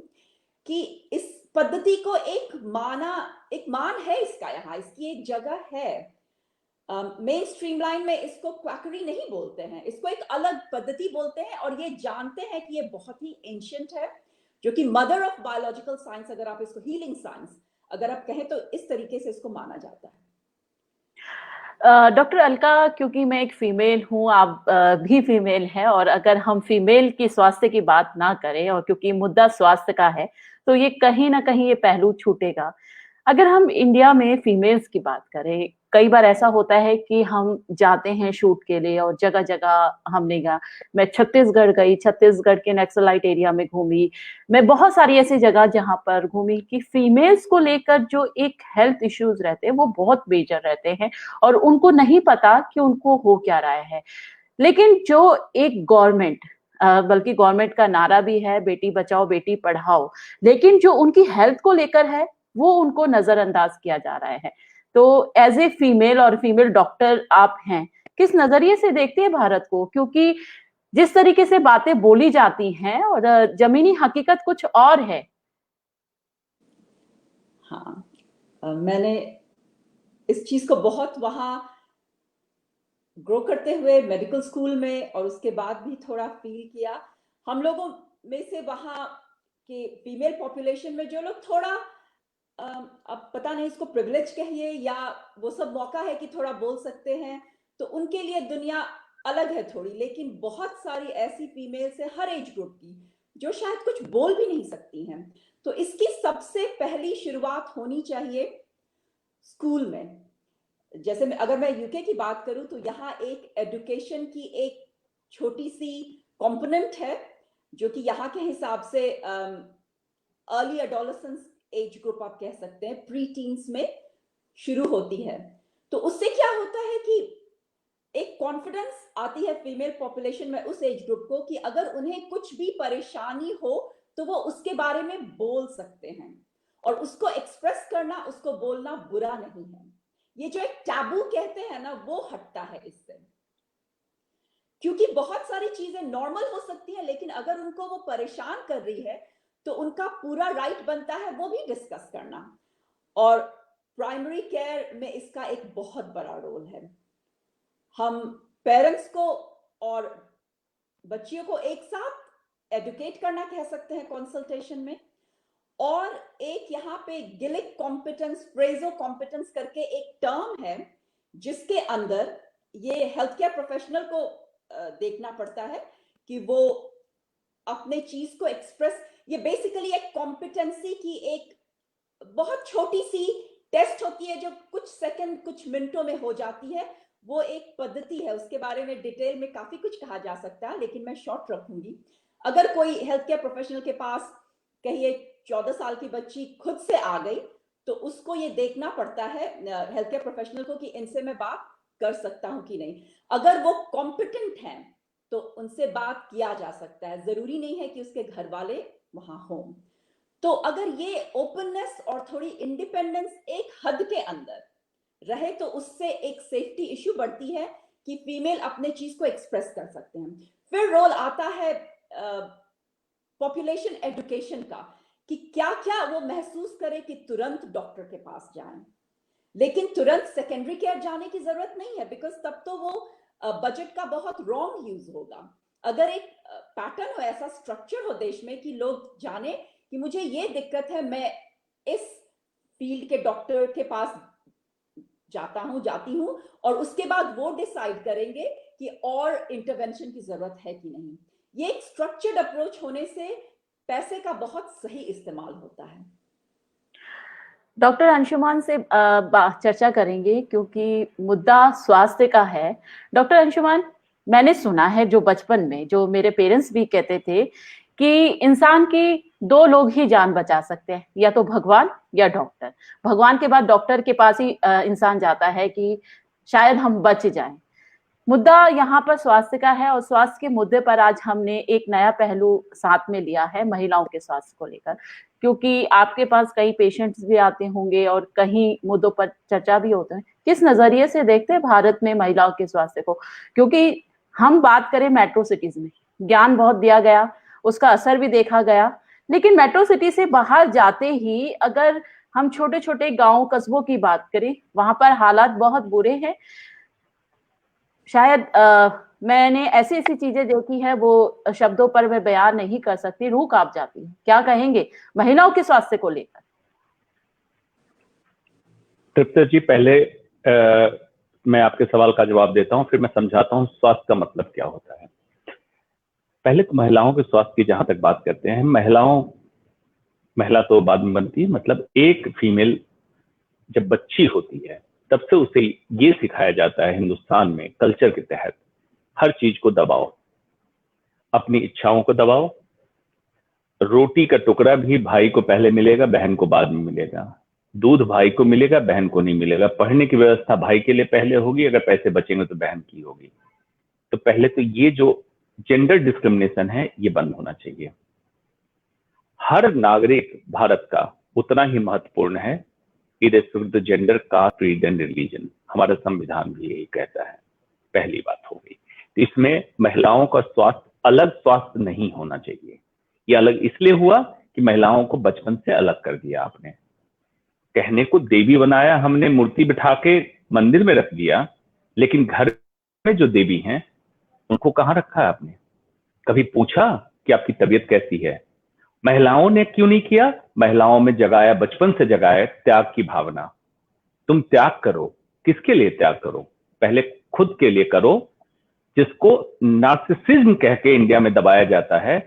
कि इस पद्धति को एक मान है इसका, यहाँ इसकी एक जगह है। मेन स्ट्रीमलाइन में इसको क्वैकरी नहीं बोलते हैं, इसको एक अलग पद्धति बोलते हैं, और ये जानते हैं कि ये बहुत ही एंशिएंट है, जो कि मदर ऑफ बायोलॉजिकल साइंस, अगर आप इसको हीलिंग साइंस अगर आप कहें तो इस तरीके से इसको माना जाता है। डॉक्टर अलका, क्योंकि मैं एक फीमेल हूँ, आप भी फीमेल हैं, और अगर हम फीमेल की स्वास्थ्य की बात ना करें, और क्योंकि मुद्दा स्वास्थ्य का है, तो ये कहीं ना कहीं ये पहलू छूटेगा। अगर हम इंडिया में फीमेल्स की बात करें, कई बार ऐसा होता है कि हम जाते हैं शूट के लिए और जगह जगह हमने गया, मैं छत्तीसगढ़ गई, छत्तीसगढ़ के नक्सलाइट एरिया में घूमी, मैं बहुत सारी ऐसी जगह जहां पर घूमी कि फीमेल्स को लेकर जो एक हेल्थ इश्यूज रहते हैं वो बहुत मेजर रहते हैं, और उनको नहीं पता कि उनको हो क्या रहा है। लेकिन जो एक गवर्नमेंट, बल्कि गवर्नमेंट का नारा भी है बेटी बचाओ बेटी पढ़ाओ, लेकिन जो उनकी हेल्थ को लेकर है वो उनको नजरअंदाज किया जा रहा है। तो एज ए फीमेल और फीमेल डॉक्टर आप हैं, किस नजरिए से देखते हैं भारत को? क्योंकि जिस तरीके से बातें बोली जाती हैं और जमीनी हकीकत कुछ और है। हाँ, मैंने इस चीज को बहुत वहां ग्रो करते हुए मेडिकल स्कूल में और उसके बाद भी थोड़ा फील किया। हम लोगों में से वहां के फीमेल पॉपुलेशन में जो लोग थोड़ा अब पता नहीं इसको प्रिविलेज कहिए या वो सब मौका है कि थोड़ा बोल सकते हैं, तो उनके लिए दुनिया अलग है थोड़ी। लेकिन बहुत सारी ऐसी फीमेल्स है हर एज ग्रुप की जो शायद कुछ बोल भी नहीं सकती हैं। तो इसकी सबसे पहली शुरुआत होनी चाहिए स्कूल में। जैसे अगर मैं यूके की बात करूं तो यहाँ एक एजुकेशन की एक छोटी सी कंपोनेंट है जो कि यहाँ के हिसाब से अर्ली एडोलेसेंस एज ग्रुप आप कह सकते हैं, प्री टीन्स में शुरू होती है। तो उससे क्या होता है कि एक कॉन्फिडेंस आती है फीमेल पॉपुलेशन में उस एज ग्रुप को कि अगर उन्हें कुछ भी परेशानी हो तो वो उसके बारे में बोल सकते हैं, और उसको एक्सप्रेस करना, उसको बोलना बुरा नहीं है। ये जो एक टैबू कहते हैं ना, वो हटता है इससे, क्योंकि बहुत सारी चीजें नॉर्मल हो सकती हैं, लेकिन अगर उनको वो परेशान कर रही है तो उनका पूरा राइट बनता है वो भी डिस्कस करना। और प्राइमरी केयर में इसका एक बहुत बड़ा रोल है। हम पेरेंट्स को और बच्चियों को एक साथ एजुकेट करना कह सकते हैं कंसल्टेशन में, और एक यहाँ पे गिलिक कॉम्पिटेंस, फ्रेजो कॉम्पिटेंस करके एक टर्म है जिसके अंदर ये हेल्थ केयर प्रोफेशनल को देखना पड़ता है कि वो अपने चीज को एक्सप्रेस, ये बेसिकली एक कॉम्पिटेंसी की एक बहुत छोटी सी टेस्ट होती है जो कुछ सेकंड, कुछ मिनटों में हो जाती है। वो एक पद्धति है, उसके बारे में डिटेल में काफी कुछ कहा जा सकता है, लेकिन मैं शॉर्ट रखूंगी। अगर कोई हेल्थ केयर प्रोफेशनल के पास कहिए 14 साल की बच्ची खुद से आ गई, तो उसको ये देखना पड़ता है हेल्थ केयर प्रोफेशनल को कि इनसे मैं बात कर सकता हूं कि नहीं। अगर वो कॉम्पिटेंट हैं तो उनसे बात किया जा सकता है, जरूरी नहीं है कि उसके घर वाले वहां हों। तो अगर ये ओपननेस और थोड़ी इंडिपेंडेंस एक हद के अंदर रहे तो उससे एक सेफ्टी इश्यू बढ़ती है कि फीमेल अपने चीज को एक्सप्रेस कर सकते हैं। फिर रोल आता है पॉपुलेशन एजुकेशन का, कि क्या क्या वो महसूस करे कि तुरंत डॉक्टर के पास जाएं, लेकिन तुरंत सेकेंडरी केयर जाने की जरूरत नहीं है, बिकॉज तब तो वो बजट का बहुत रॉन्ग यूज होगा। अगर एक पैटर्न हो, ऐसा स्ट्रक्चर हो देश में कि लोग जाने कि मुझे ये दिक्कत है, मैं इस फील्ड के डॉक्टर के पास जाती हूं, और उसके बाद वो डिसाइड करेंगे कि और इंटरवेंशन की जरूरत है कि नहीं। ये एक स्ट्रक्चर्ड अप्रोच होने से पैसे का बहुत सही इस्तेमाल होता है। डॉक्टर अंशुमान से चर्चा करेंगे क्योंकि मुद्दा स्वास्थ्य का है। डॉक्टर अंशुमान, मैंने सुना है जो बचपन में जो मेरे पेरेंट्स भी कहते थे कि इंसान की 2 लोग ही जान बचा सकते हैं, या तो भगवान या डॉक्टर। भगवान के बाद डॉक्टर के पास ही इंसान जाता है कि शायद हम बच जाएं। मुद्दा यहाँ पर स्वास्थ्य का है, और स्वास्थ्य के मुद्दे पर आज हमने एक नया पहलू साथ में लिया है महिलाओं के स्वास्थ्य को लेकर, क्योंकि आपके पास कई पेशेंट्स भी आते होंगे और कहीं मुद्दों पर चर्चा भी होते हैं। किस नजरिए से देखते हैं भारत में महिलाओं के स्वास्थ्य को? क्योंकि हम बात करें मेट्रो सिटीज में, ज्ञान बहुत दिया गया, उसका असर भी देखा गया, लेकिन मेट्रो सिटी से बाहर जाते ही अगर हम छोटे छोटे गांव कस्बों की बात करें, वहां पर हालात बहुत बुरे हैं। शायद मैंने ऐसी चीजें देखी है, वो शब्दों पर मैं बयान नहीं कर सकती, रूह कांप जाती है। क्या कहेंगे महिलाओं के स्वास्थ्य को लेकर? तृप्ति जी, पहले मैं आपके सवाल का जवाब देता हूं, फिर मैं समझाता हूं स्वास्थ्य का मतलब क्या होता है। पहले तो महिलाओं के स्वास्थ्य की जहां तक बात करते हैं, महिला तो बाद में बनती है, मतलब एक फीमेल जब बच्ची होती है तब से उसे ये सिखाया जाता है हिंदुस्तान में कल्चर के तहत, हर चीज को दबाओ, अपनी इच्छाओं को दबाओ। रोटी का टुकड़ा भी भाई को पहले मिलेगा, बहन को बाद में मिलेगा। दूध भाई को मिलेगा, बहन को नहीं मिलेगा। पढ़ने की व्यवस्था भाई के लिए पहले होगी, अगर पैसे बचेंगे तो बहन की होगी। तो पहले तो ये जो जेंडर डिस्क्रिमिनेशन है ये बंद होना चाहिए। हर नागरिक भारत का उतना ही महत्वपूर्ण है, irrespective gender, caste, creed and religion. हमारा संविधान भी यही कहता है। पहली बात हो गई। तो इसमें महिलाओं का स्वास्थ्य अलग स्वास्थ्य नहीं होना चाहिए। ये अलग इसलिए हुआ कि महिलाओं को बचपन से अलग कर दिया आपने। कहने को देवी बनाया हमने, मूर्ति बिठा के मंदिर में रख दिया, लेकिन घर में जो देवी हैं उनको कहाँ रखा है आपने? कभी पूछा कि आपकी तबीयत कैसी है? महिलाओं ने क्यों नहीं किया? महिलाओं में जगाया, बचपन से जगाया त्याग की भावना। तुम त्याग करो। किसके लिए त्याग करो? पहले खुद के लिए करो, जिसको नार्सिसिज्म कह के इंडिया में दबाया जाता है।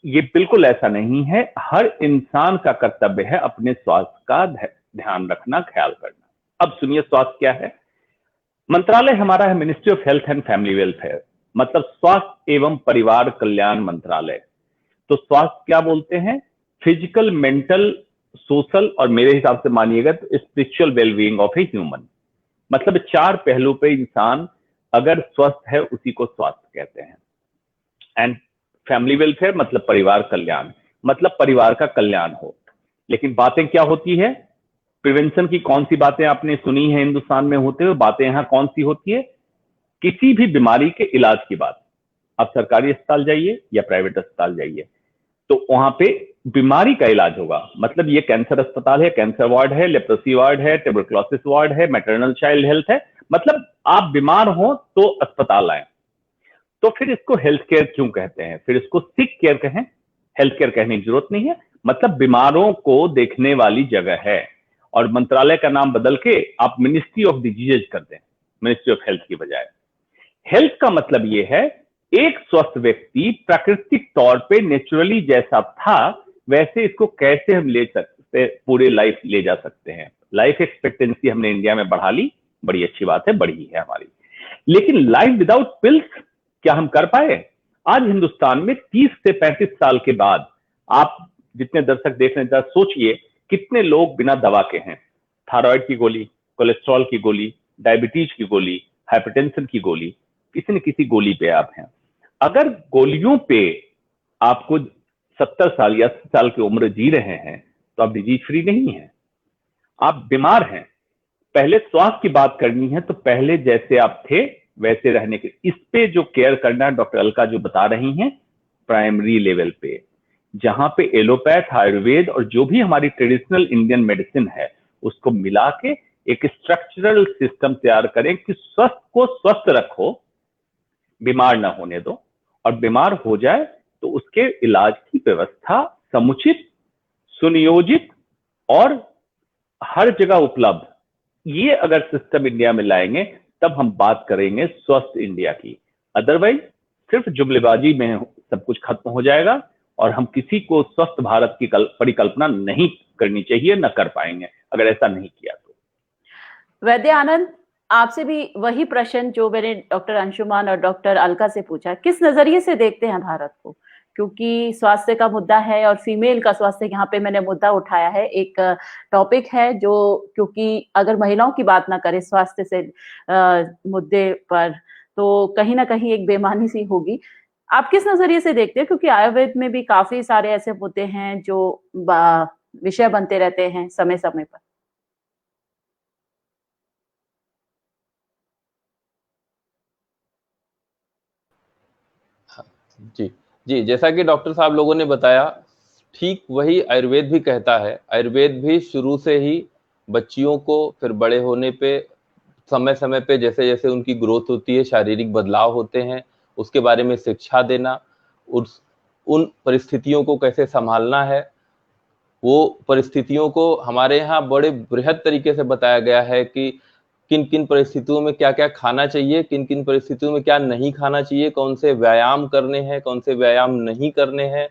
ये बिल्कुल ऐसा नहीं है। हर इंसान का कर्तव्य है अपने स्वास्थ्य का ध्यान रखना, ख्याल करना। अब सुनिए स्वास्थ्य क्या है। मंत्रालय हमारा है ministry of health and family welfare, मतलब स्वास्थ्य एवं परिवार कल्याण मंत्रालय। तो स्वास्थ्य क्या बोलते हैं? फिजिकल, मेंटल, सोशल और मेरे हिसाब से मानिएगा तो spiritual wellbeing of a human. मतलब 4 पहलू पे इंसान अगर स्वस्थ है उसी को स्वास्थ्य कहते हैं। एंड फैमिली वेलफेयर मतलब परिवार कल्याण, मतलब परिवार का कल्याण हो। लेकिन बातें क्या होती है? प्रिवेंशन की कौन सी बातें आपने सुनी है हिंदुस्तान में होते हुए? बातें यहां कौन सी होती है? किसी भी बीमारी के इलाज की बात, आप सरकारी अस्पताल जाइए या प्राइवेट अस्पताल जाइए तो वहां पे बीमारी का इलाज होगा। मतलब ये कैंसर अस्पताल है, कैंसर वार्ड है, लेप्रोसी वार्ड है, ट्यूबरक्लोसिस वार्ड है, मैटरनल चाइल्ड हेल्थ है, मतलब आप बीमार हो तो अस्पताल आए। तो फिर इसको हेल्थ केयर क्यों कहते हैं? फिर इसको सिक केयर कहें, हेल्थ केयर कहने की जरूरत नहीं है। मतलब बीमारों को देखने वाली जगह है। और मंत्रालय का नाम बदल के आप मिनिस्ट्री ऑफ डिजीजेज कर दें, मिनिस्ट्री ऑफ हेल्थ की बजाय। हेल्थ का मतलब यह है एक स्वस्थ व्यक्ति प्राकृतिक तौर पे नेचुरली जैसा था वैसे इसको कैसे हम ले सकते, पूरे लाइफ ले जा सकते हैं। लाइफ एक्सपेक्टेंसी हमने इंडिया में बढ़ा ली, बड़ी अच्छी बात है, बढ़ी है हमारी। लेकिन लाइफ विदाउट पिल्स क्या हम कर पाए? आज हिंदुस्तान में 30 से 35 साल के बाद आप जितने दर्शक देख रहे हैं सोचिए कितने लोग बिना दवा के हैं। थायराइड की गोली, कोलेस्ट्रॉल की गोली, डायबिटीज की गोली, हाइपरटेंशन की गोली, किसी न किसी गोली पे आप हैं। अगर गोलियों पे आपको 70 साल या 80 साल की उम्र जी रहे हैं तो आप डिजीज फ्री नहीं हैं, आप बीमार हैं। पहले स्वास्थ्य की बात करनी है तो पहले जैसे आप थे वैसे रहने के, इस पे जो केयर करना है डॉक्टर अलका जो बता रही हैं प्राइमरी लेवल पे, जहां पे एलोपैथ, आयुर्वेद और जो भी हमारी ट्रेडिशनल इंडियन मेडिसिन है उसको मिला के एक स्ट्रक्चरल सिस्टम तैयार करें कि स्वस्थ को स्वस्थ रखो, बीमार ना होने दो, और बीमार हो जाए तो उसके इलाज की व्यवस्था समुचित, सुनियोजित और हर जगह उपलब्ध, ये अगर सिस्टम इंडिया में लाएंगे तब हम बात करेंगे स्वस्थ इंडिया की। अदरवाइज सिर्फ जुमलेबाजी में सब कुछ खत्म हो जाएगा और हम किसी को स्वस्थ भारत की परिकल्पना नहीं करनी चाहिए, न कर पाएंगे अगर ऐसा नहीं किया तो। वैद्य आनंद, आपसे भी वही प्रश्न जो मैंने डॉक्टर अंशुमान और डॉक्टर अलका से पूछा, किस नजरिए से देखते हैं भारत को? क्योंकि स्वास्थ्य का मुद्दा है और फीमेल का स्वास्थ्य यहाँ पे मैंने मुद्दा उठाया है, एक टॉपिक है जो, क्योंकि अगर महिलाओं की बात ना करें स्वास्थ्य से मुद्दे पर तो कहीं ना कहीं एक बेईमानी सी होगी। आप किस नजरिए से देखते हैं? क्योंकि आयुर्वेद में भी काफी सारे ऐसे मुद्दे हैं जो विषय बनते रहते हैं समय समय पर। जी जी, जैसा कि डॉक्टर साहब लोगों ने बताया, ठीक वही आयुर्वेद भी कहता है। आयुर्वेद भी शुरू से ही बच्चियों को फिर बड़े होने पे समय समय पे जैसे जैसे उनकी ग्रोथ होती है, शारीरिक बदलाव होते हैं, उसके बारे में शिक्षा देना, उन परिस्थितियों को कैसे संभालना है, वो परिस्थितियों को हमारे यहाँ बड़े बृहद तरीके से बताया गया है कि किन किन परिस्थितियों में क्या क्या खाना चाहिए, किन किन परिस्थितियों में क्या नहीं खाना चाहिए, कौन से व्यायाम करने हैं, कौन से व्यायाम नहीं करने हैं,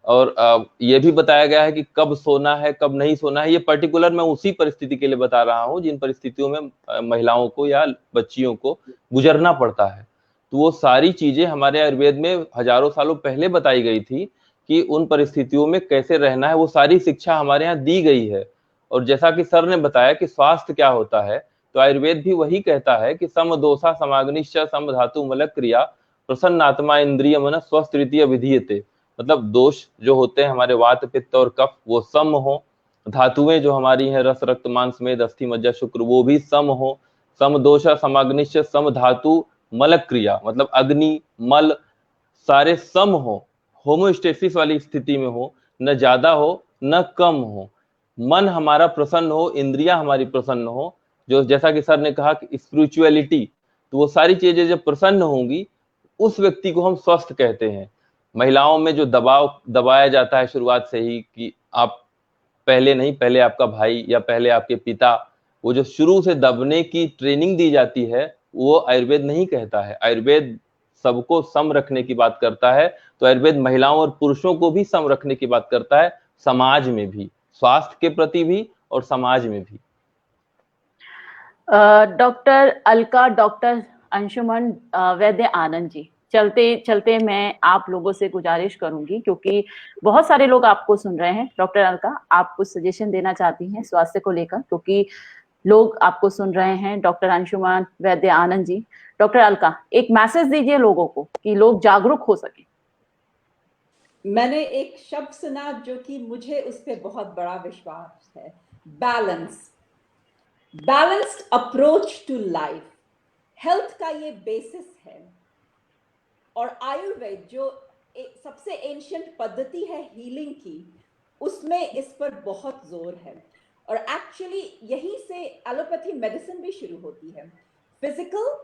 और ये भी बताया गया है कि कब सोना है कब नहीं सोना है। ये पर्टिकुलर मैं उसी परिस्थिति के लिए बता रहा हूँ जिन परिस्थितियों में महिलाओं को या बच्चियों को गुजरना पड़ता है। तो वो सारी चीजें हमारे आयुर्वेद में हजारों सालों पहले बताई गई थी कि उन परिस्थितियों में कैसे रहना है, वो सारी शिक्षा हमारे यहाँ दी गई है। और जैसा कि सर ने बताया कि स्वास्थ्य क्या होता है, तो आयुर्वेद भी वही कहता है कि सम दोषा समाग्निश्च सम धातु मल क्रिया प्रसन्नात्मा इंद्रिय मन स्वस्थ रीतिय विधीयते। मतलब दोष जो होते हैं हमारे वात पित्त और कफ वो सम हो, धातुएं जो हमारी हैं रस रक्त मांस मेद अस्थि मज्जा शुक्र वो भी सम हो। सम दोषा समाग्निश्च सम धातु मल क्रिया, मतलब अग्नि मल सारे सम हो, होमोस्टेसिस वाली स्थिति में हो, न ज्यादा हो न कम हो, मन हमारा प्रसन्न हो, इंद्रियां हमारी प्रसन्न हो, जो जैसा कि सर ने कहा कि स्पिरिचुअलिटी, तो वो सारी चीजें जब प्रसन्न होंगी उस व्यक्ति को हम स्वस्थ कहते हैं। महिलाओं में जो दबाया जाता है शुरुआत से ही कि आप पहले नहीं, पहले आपका भाई या पहले आपके पिता, वो जो शुरू से दबने की ट्रेनिंग दी जाती है वो आयुर्वेद नहीं कहता है। आयुर्वेद सबको सम रखने की बात करता है। तो आयुर्वेद महिलाओं और पुरुषों को भी सम रखने की बात करता है, समाज में भी, स्वास्थ्य के प्रति भी और समाज में भी। डॉक्टर अलका, डॉक्टर अंशुमन, वैद्य आनंद जी, चलते चलते मैं आप लोगों से गुजारिश करूंगी, क्योंकि बहुत सारे लोग आपको सुन रहे हैं। डॉक्टर अलका, आप कुछ सजेशन देना चाहती हैं स्वास्थ्य को लेकर, क्योंकि लोग आपको सुन रहे हैं। डॉक्टर अंशुमन, वैद्य आनंद जी, डॉक्टर अलका, एक मैसेज दीजिए लोगों को कि लोग जागरूक हो सके। मैंने एक शब्द सुना जो कि मुझे उस पर बहुत बड़ा विश्वास है, balance. Balanced approach to life, health का ये बेसिस है। और आयुर्वेद जो सबसे एंशिएंट पद्धति है हीलिंग की, उसमें इस पर बहुत जोर है। और एक्चुअली यहीं से एलोपैथी मेडिसिन भी शुरू होती है। Physical,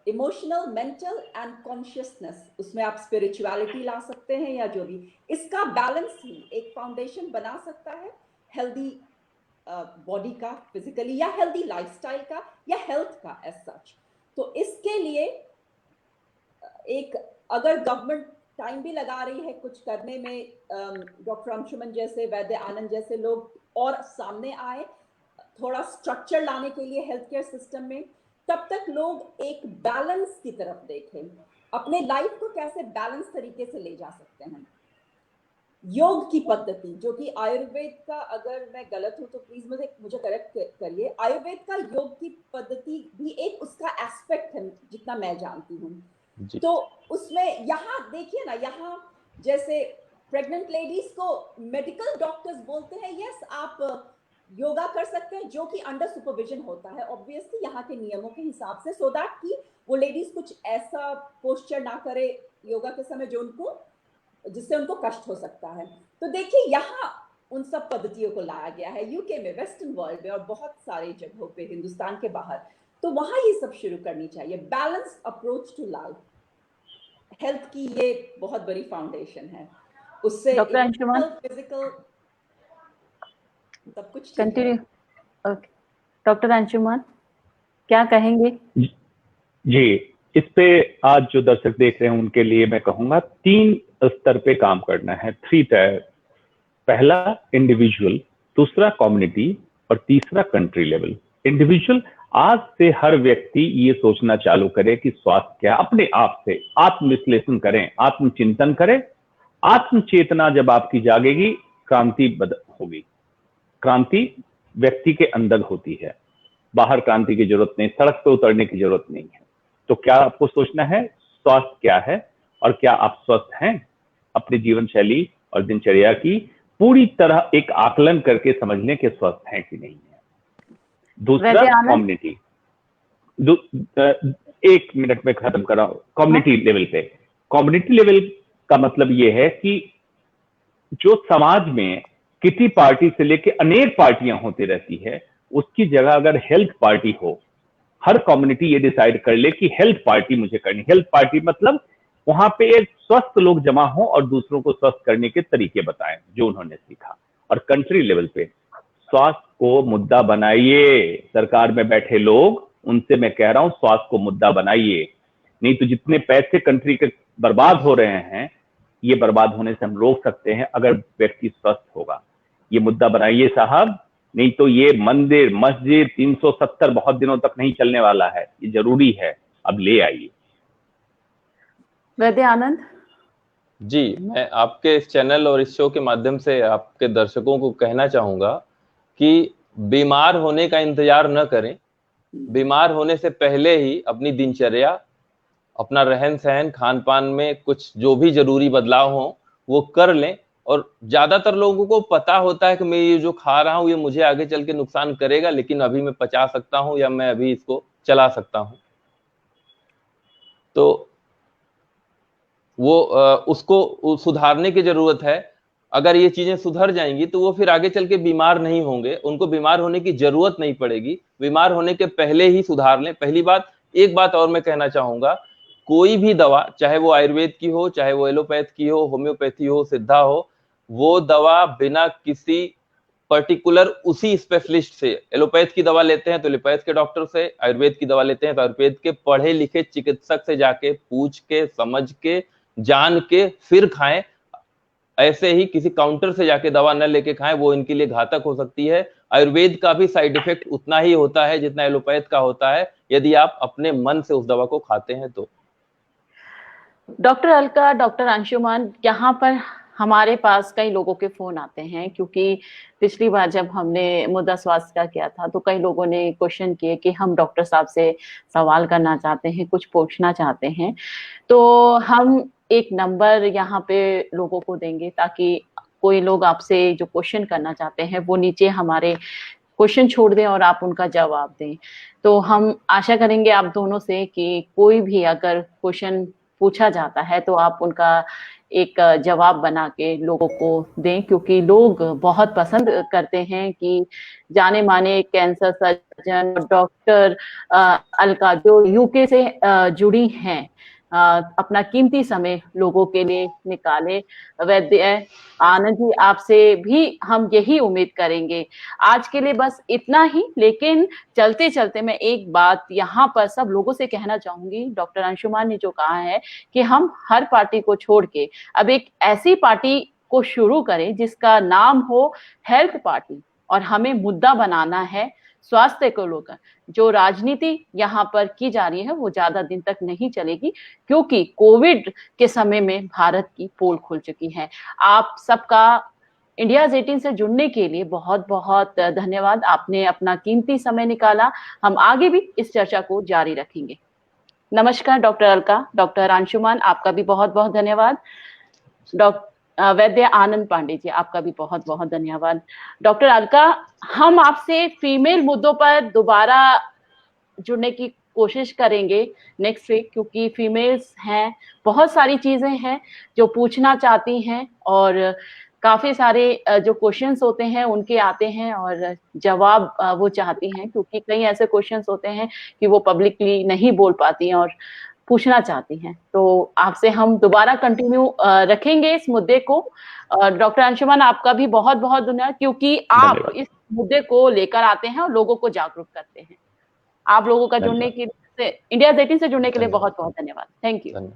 emotional, mental and consciousness, उसमें आप स्पिरिचुअलिटी ला सकते हैं या जो भी, इसका बैलेंस ही एक फाउंडेशन बना सकता है हेल्दी बॉडी का, फिजिकली, या हेल्दी लाइफस्टाइल का, या हेल्थ का एज सच। तो इसके लिए एक, अगर गवर्नमेंट टाइम भी लगा रही है कुछ करने में, डॉक्टर अंशुमन जैसे, वैद्य आनंद जैसे लोग और सामने आए थोड़ा स्ट्रक्चर लाने के लिए हेल्थ केयर सिस्टम में, तब तक लोग एक बैलेंस की तरफ देखें, अपने लाइफ को कैसे बैलेंस तरीके से ले जा सकते हैं। योग की पद्धति जो कि आयुर्वेद का, अगर मैं गलत हूं तो प्लीज मुझे करेक्ट करिए, आयुर्वेद का योग की पद्धति भी एक उसका एस्पेक्ट है जितना मैं जानती हूँ। तो उसमें यहाँ देखिए ना, यहाँ जैसे प्रेग्नेंट लेडीज को मेडिकल डॉक्टर्स बोलते हैं यस आप योगा कर सकते हैं, जो कि अंडर सुपरविजन होता है ऑब्वियसली यहाँ के नियमों के हिसाब से, सो दैट कि वो लेडीज कुछ ऐसा पोस्चर ना करे योगा के समय जिससे उनको कष्ट हो सकता है। तो देखिए यहाँ उन सब पद्धतियों को लाया गया है यूके में, वेस्टर्न वर्ल्ड में और बहुत सारे जगहों पे हिंदुस्तान के बाहर। तो वहां ये सब शुरू करनी चाहिए, balance approach to life. Health की ये बहुत बड़ी फाउंडेशन है, उससे डॉक्टर अंशुमन, फिजिकल सब कुछ कंटिन्यू। ओके, डॉक्टर अंशुमन क्या कहेंगे? जी, इस पे आज जो दर्शक देख रहे हैं उनके लिए मैं कहूंगा 3 स्तर पे काम करना है, 3 टायर। पहला इंडिविजुअल, दूसरा कम्युनिटी और तीसरा कंट्री लेवल। इंडिविजुअल, आज से हर व्यक्ति ये सोचना चालू करे कि स्वास्थ्य क्या, अपने आप से आत्मविश्लेषण करें, आत्मचिंतन करें। आत्मचेतना जब आपकी जागेगी, क्रांति होगी। क्रांति व्यक्ति के अंदर होती है, बाहर क्रांति की जरूरत नहीं, सड़क पे उतरने की जरूरत नहीं है। तो क्या आपको सोचना है, स्वास्थ्य क्या है और क्या आप स्वस्थ हैं? अपनी जीवन शैली और दिनचर्या की पूरी तरह एक आकलन करके समझ लें कि स्वस्थ हैं कि नहीं है। दूसरा कम्युनिटी, 1 मिनट में खत्म कर रहा हूं। कम्युनिटी लेवल पे, कम्युनिटी लेवल का मतलब यह है कि जो समाज में किसी पार्टी से लेके अनेक पार्टियां होती रहती है, उसकी जगह अगर हेल्थ पार्टी हो, हर कम्युनिटी ये डिसाइड कर ले कि हेल्थ पार्टी मुझे करनी। हेल्थ पार्टी मतलब वहां पे एक स्वस्थ लोग जमा हो और दूसरों को स्वस्थ करने के तरीके बताएं जो उन्होंने सीखा। और कंट्री लेवल पे स्वास्थ्य को मुद्दा बनाइए। सरकार में बैठे लोग, उनसे मैं कह रहा हूं स्वास्थ्य को मुद्दा बनाइए, नहीं तो जितने पैसे कंट्री के बर्बाद हो रहे हैं, ये बर्बाद होने से हम रोक सकते हैं अगर व्यक्ति स्वस्थ होगा। ये मुद्दा बनाइए साहब, नहीं तो ये मंदिर मस्जिद 370 बहुत दिनों तक नहीं चलने वाला है। ये जरूरी है, अब ले आइए। वैद्य आनंद जी, मैं आपके इस चैनल और इस शो के माध्यम से आपके दर्शकों को कहना चाहूंगा कि बीमार होने का इंतजार न करें। बीमार होने से पहले ही अपनी दिनचर्या, अपना रहन सहन, खान पान में कुछ जो भी जरूरी बदलाव हो वो कर लें। और ज्यादातर लोगों को पता होता है कि मैं ये जो खा रहा हूं ये मुझे आगे चल के नुकसान करेगा, लेकिन अभी मैं पचा सकता हूं या मैं अभी इसको चला सकता हूं। तो वो उसको सुधारने की जरूरत है। अगर ये चीजें सुधर जाएंगी तो वो फिर आगे चल के बीमार नहीं होंगे, उनको बीमार होने की जरूरत नहीं पड़ेगी। बीमार होने के पहले ही सुधार लें। पहली बात, एक बात और मैं कहना चाहूंगा, कोई भी दवा, चाहे वो आयुर्वेद की हो, चाहे वो एलोपैथ की हो, होम्योपैथी हो, सिद्धा हो, वो दवा बिना किसी पर्टिकुलर उसी स्पेशलिस्ट से, एलोपैथ की दवा लेते हैं तो एलोपैथ के डॉक्टर से, आयुर्वेद की दवा लेते हैं तो आयुर्वेद के पढ़े लिखे चिकित्सक से जाके पूछ के, समझ के, जान के फिर खाएं। ऐसे ही किसी काउंटर से जाके दवा न लेके खाएं, वो इनके लिए घातक हो सकती है। आयुर्वेद का भी साइड इफेक्ट उतना ही होता है जितना एलोपैथ का होता है, यदि आप अपने मन से उस दवा को खाते हैं तो। डॉक्टर अलका, डॉक्टर अंशुमान, यहाँ पर हमारे पास कई लोगों के फोन आते हैं, क्योंकि पिछली बार जब हमने मुद्दा स्वास्थ्य का किया था तो कई लोगों ने क्वेश्चन किए कि हम डॉक्टर साहब से सवाल करना चाहते हैं, कुछ पूछना चाहते हैं। तो हम एक नंबर यहाँ पे लोगों को देंगे ताकि कोई लोग आपसे जो क्वेश्चन करना चाहते हैं वो नीचे हमारे क्वेश्चन छोड़ दें और आप उनका जवाब दें। तो हम आशा करेंगे आप दोनों से कि कोई भी अगर क्वेश्चन पूछा जाता है तो आप उनका एक जवाब बना के लोगों को दें, क्योंकि लोग बहुत पसंद करते हैं कि जाने माने कैंसर सर्जन डॉक्टर अलका जो यूके से जुड़ी हैं, अपना कीमती समय लोगों के लिए निकाले। वैद्य आनंद जी, आपसे भी हम यही उम्मीद करेंगे। आज के लिए बस इतना ही, लेकिन चलते चलते मैं एक बात यहाँ पर सब लोगों से कहना चाहूंगी। डॉक्टर अंशुमान ने जो कहा है कि हम हर पार्टी को छोड़ के अब एक ऐसी पार्टी को शुरू करें जिसका नाम हो हेल्थ पार्टी, और हमें मुद्दा बनाना है स्वास्थ्य को लेकर। जो राजनीति यहाँ पर की जा रही है वो ज्यादा दिन तक नहीं चलेगी, क्योंकि कोविड के समय में भारत की पोल खुल चुकी है। आप सबका इंडियाज 18 से जुड़ने के लिए बहुत बहुत धन्यवाद। आपने अपना कीमती समय निकाला। हम आगे भी इस चर्चा को जारी रखेंगे। नमस्कार डॉक्टर अलका। डॉक्टर अंशुमान, आपका भी बहुत बहुत धन्यवाद। डॉक्टर वैद्य आनंद पांडे जी, आपका भी बहुत बहुत धन्यवाद। डॉक्टर अलका, हम आपसे फीमेल मुद्दों पर दोबारा जुड़ने की कोशिश करेंगे नेक्स्ट वीक, क्योंकि फीमेल्स हैं, बहुत सारी चीजें हैं जो पूछना चाहती हैं, और काफी सारे जो क्वेश्चंस होते हैं उनके आते हैं और जवाब वो चाहती हैं, क्योंकि कई ऐसे क्वेश्चंस होते हैं कि वो पब्लिकली नहीं बोल पाती हैं और पूछना चाहती हैं। तो आपसे हम दोबारा कंटिन्यू रखेंगे इस मुद्दे को। डॉक्टर अंशुमान, आपका भी बहुत बहुत धन्यवाद, क्योंकि आप इस मुद्दे को लेकर आते हैं और लोगों को जागरूक करते हैं। आप लोगों का जुड़ने के लिए, इंडिया 18 से जुड़ने के लिए बहुत बहुत धन्यवाद। Thank you.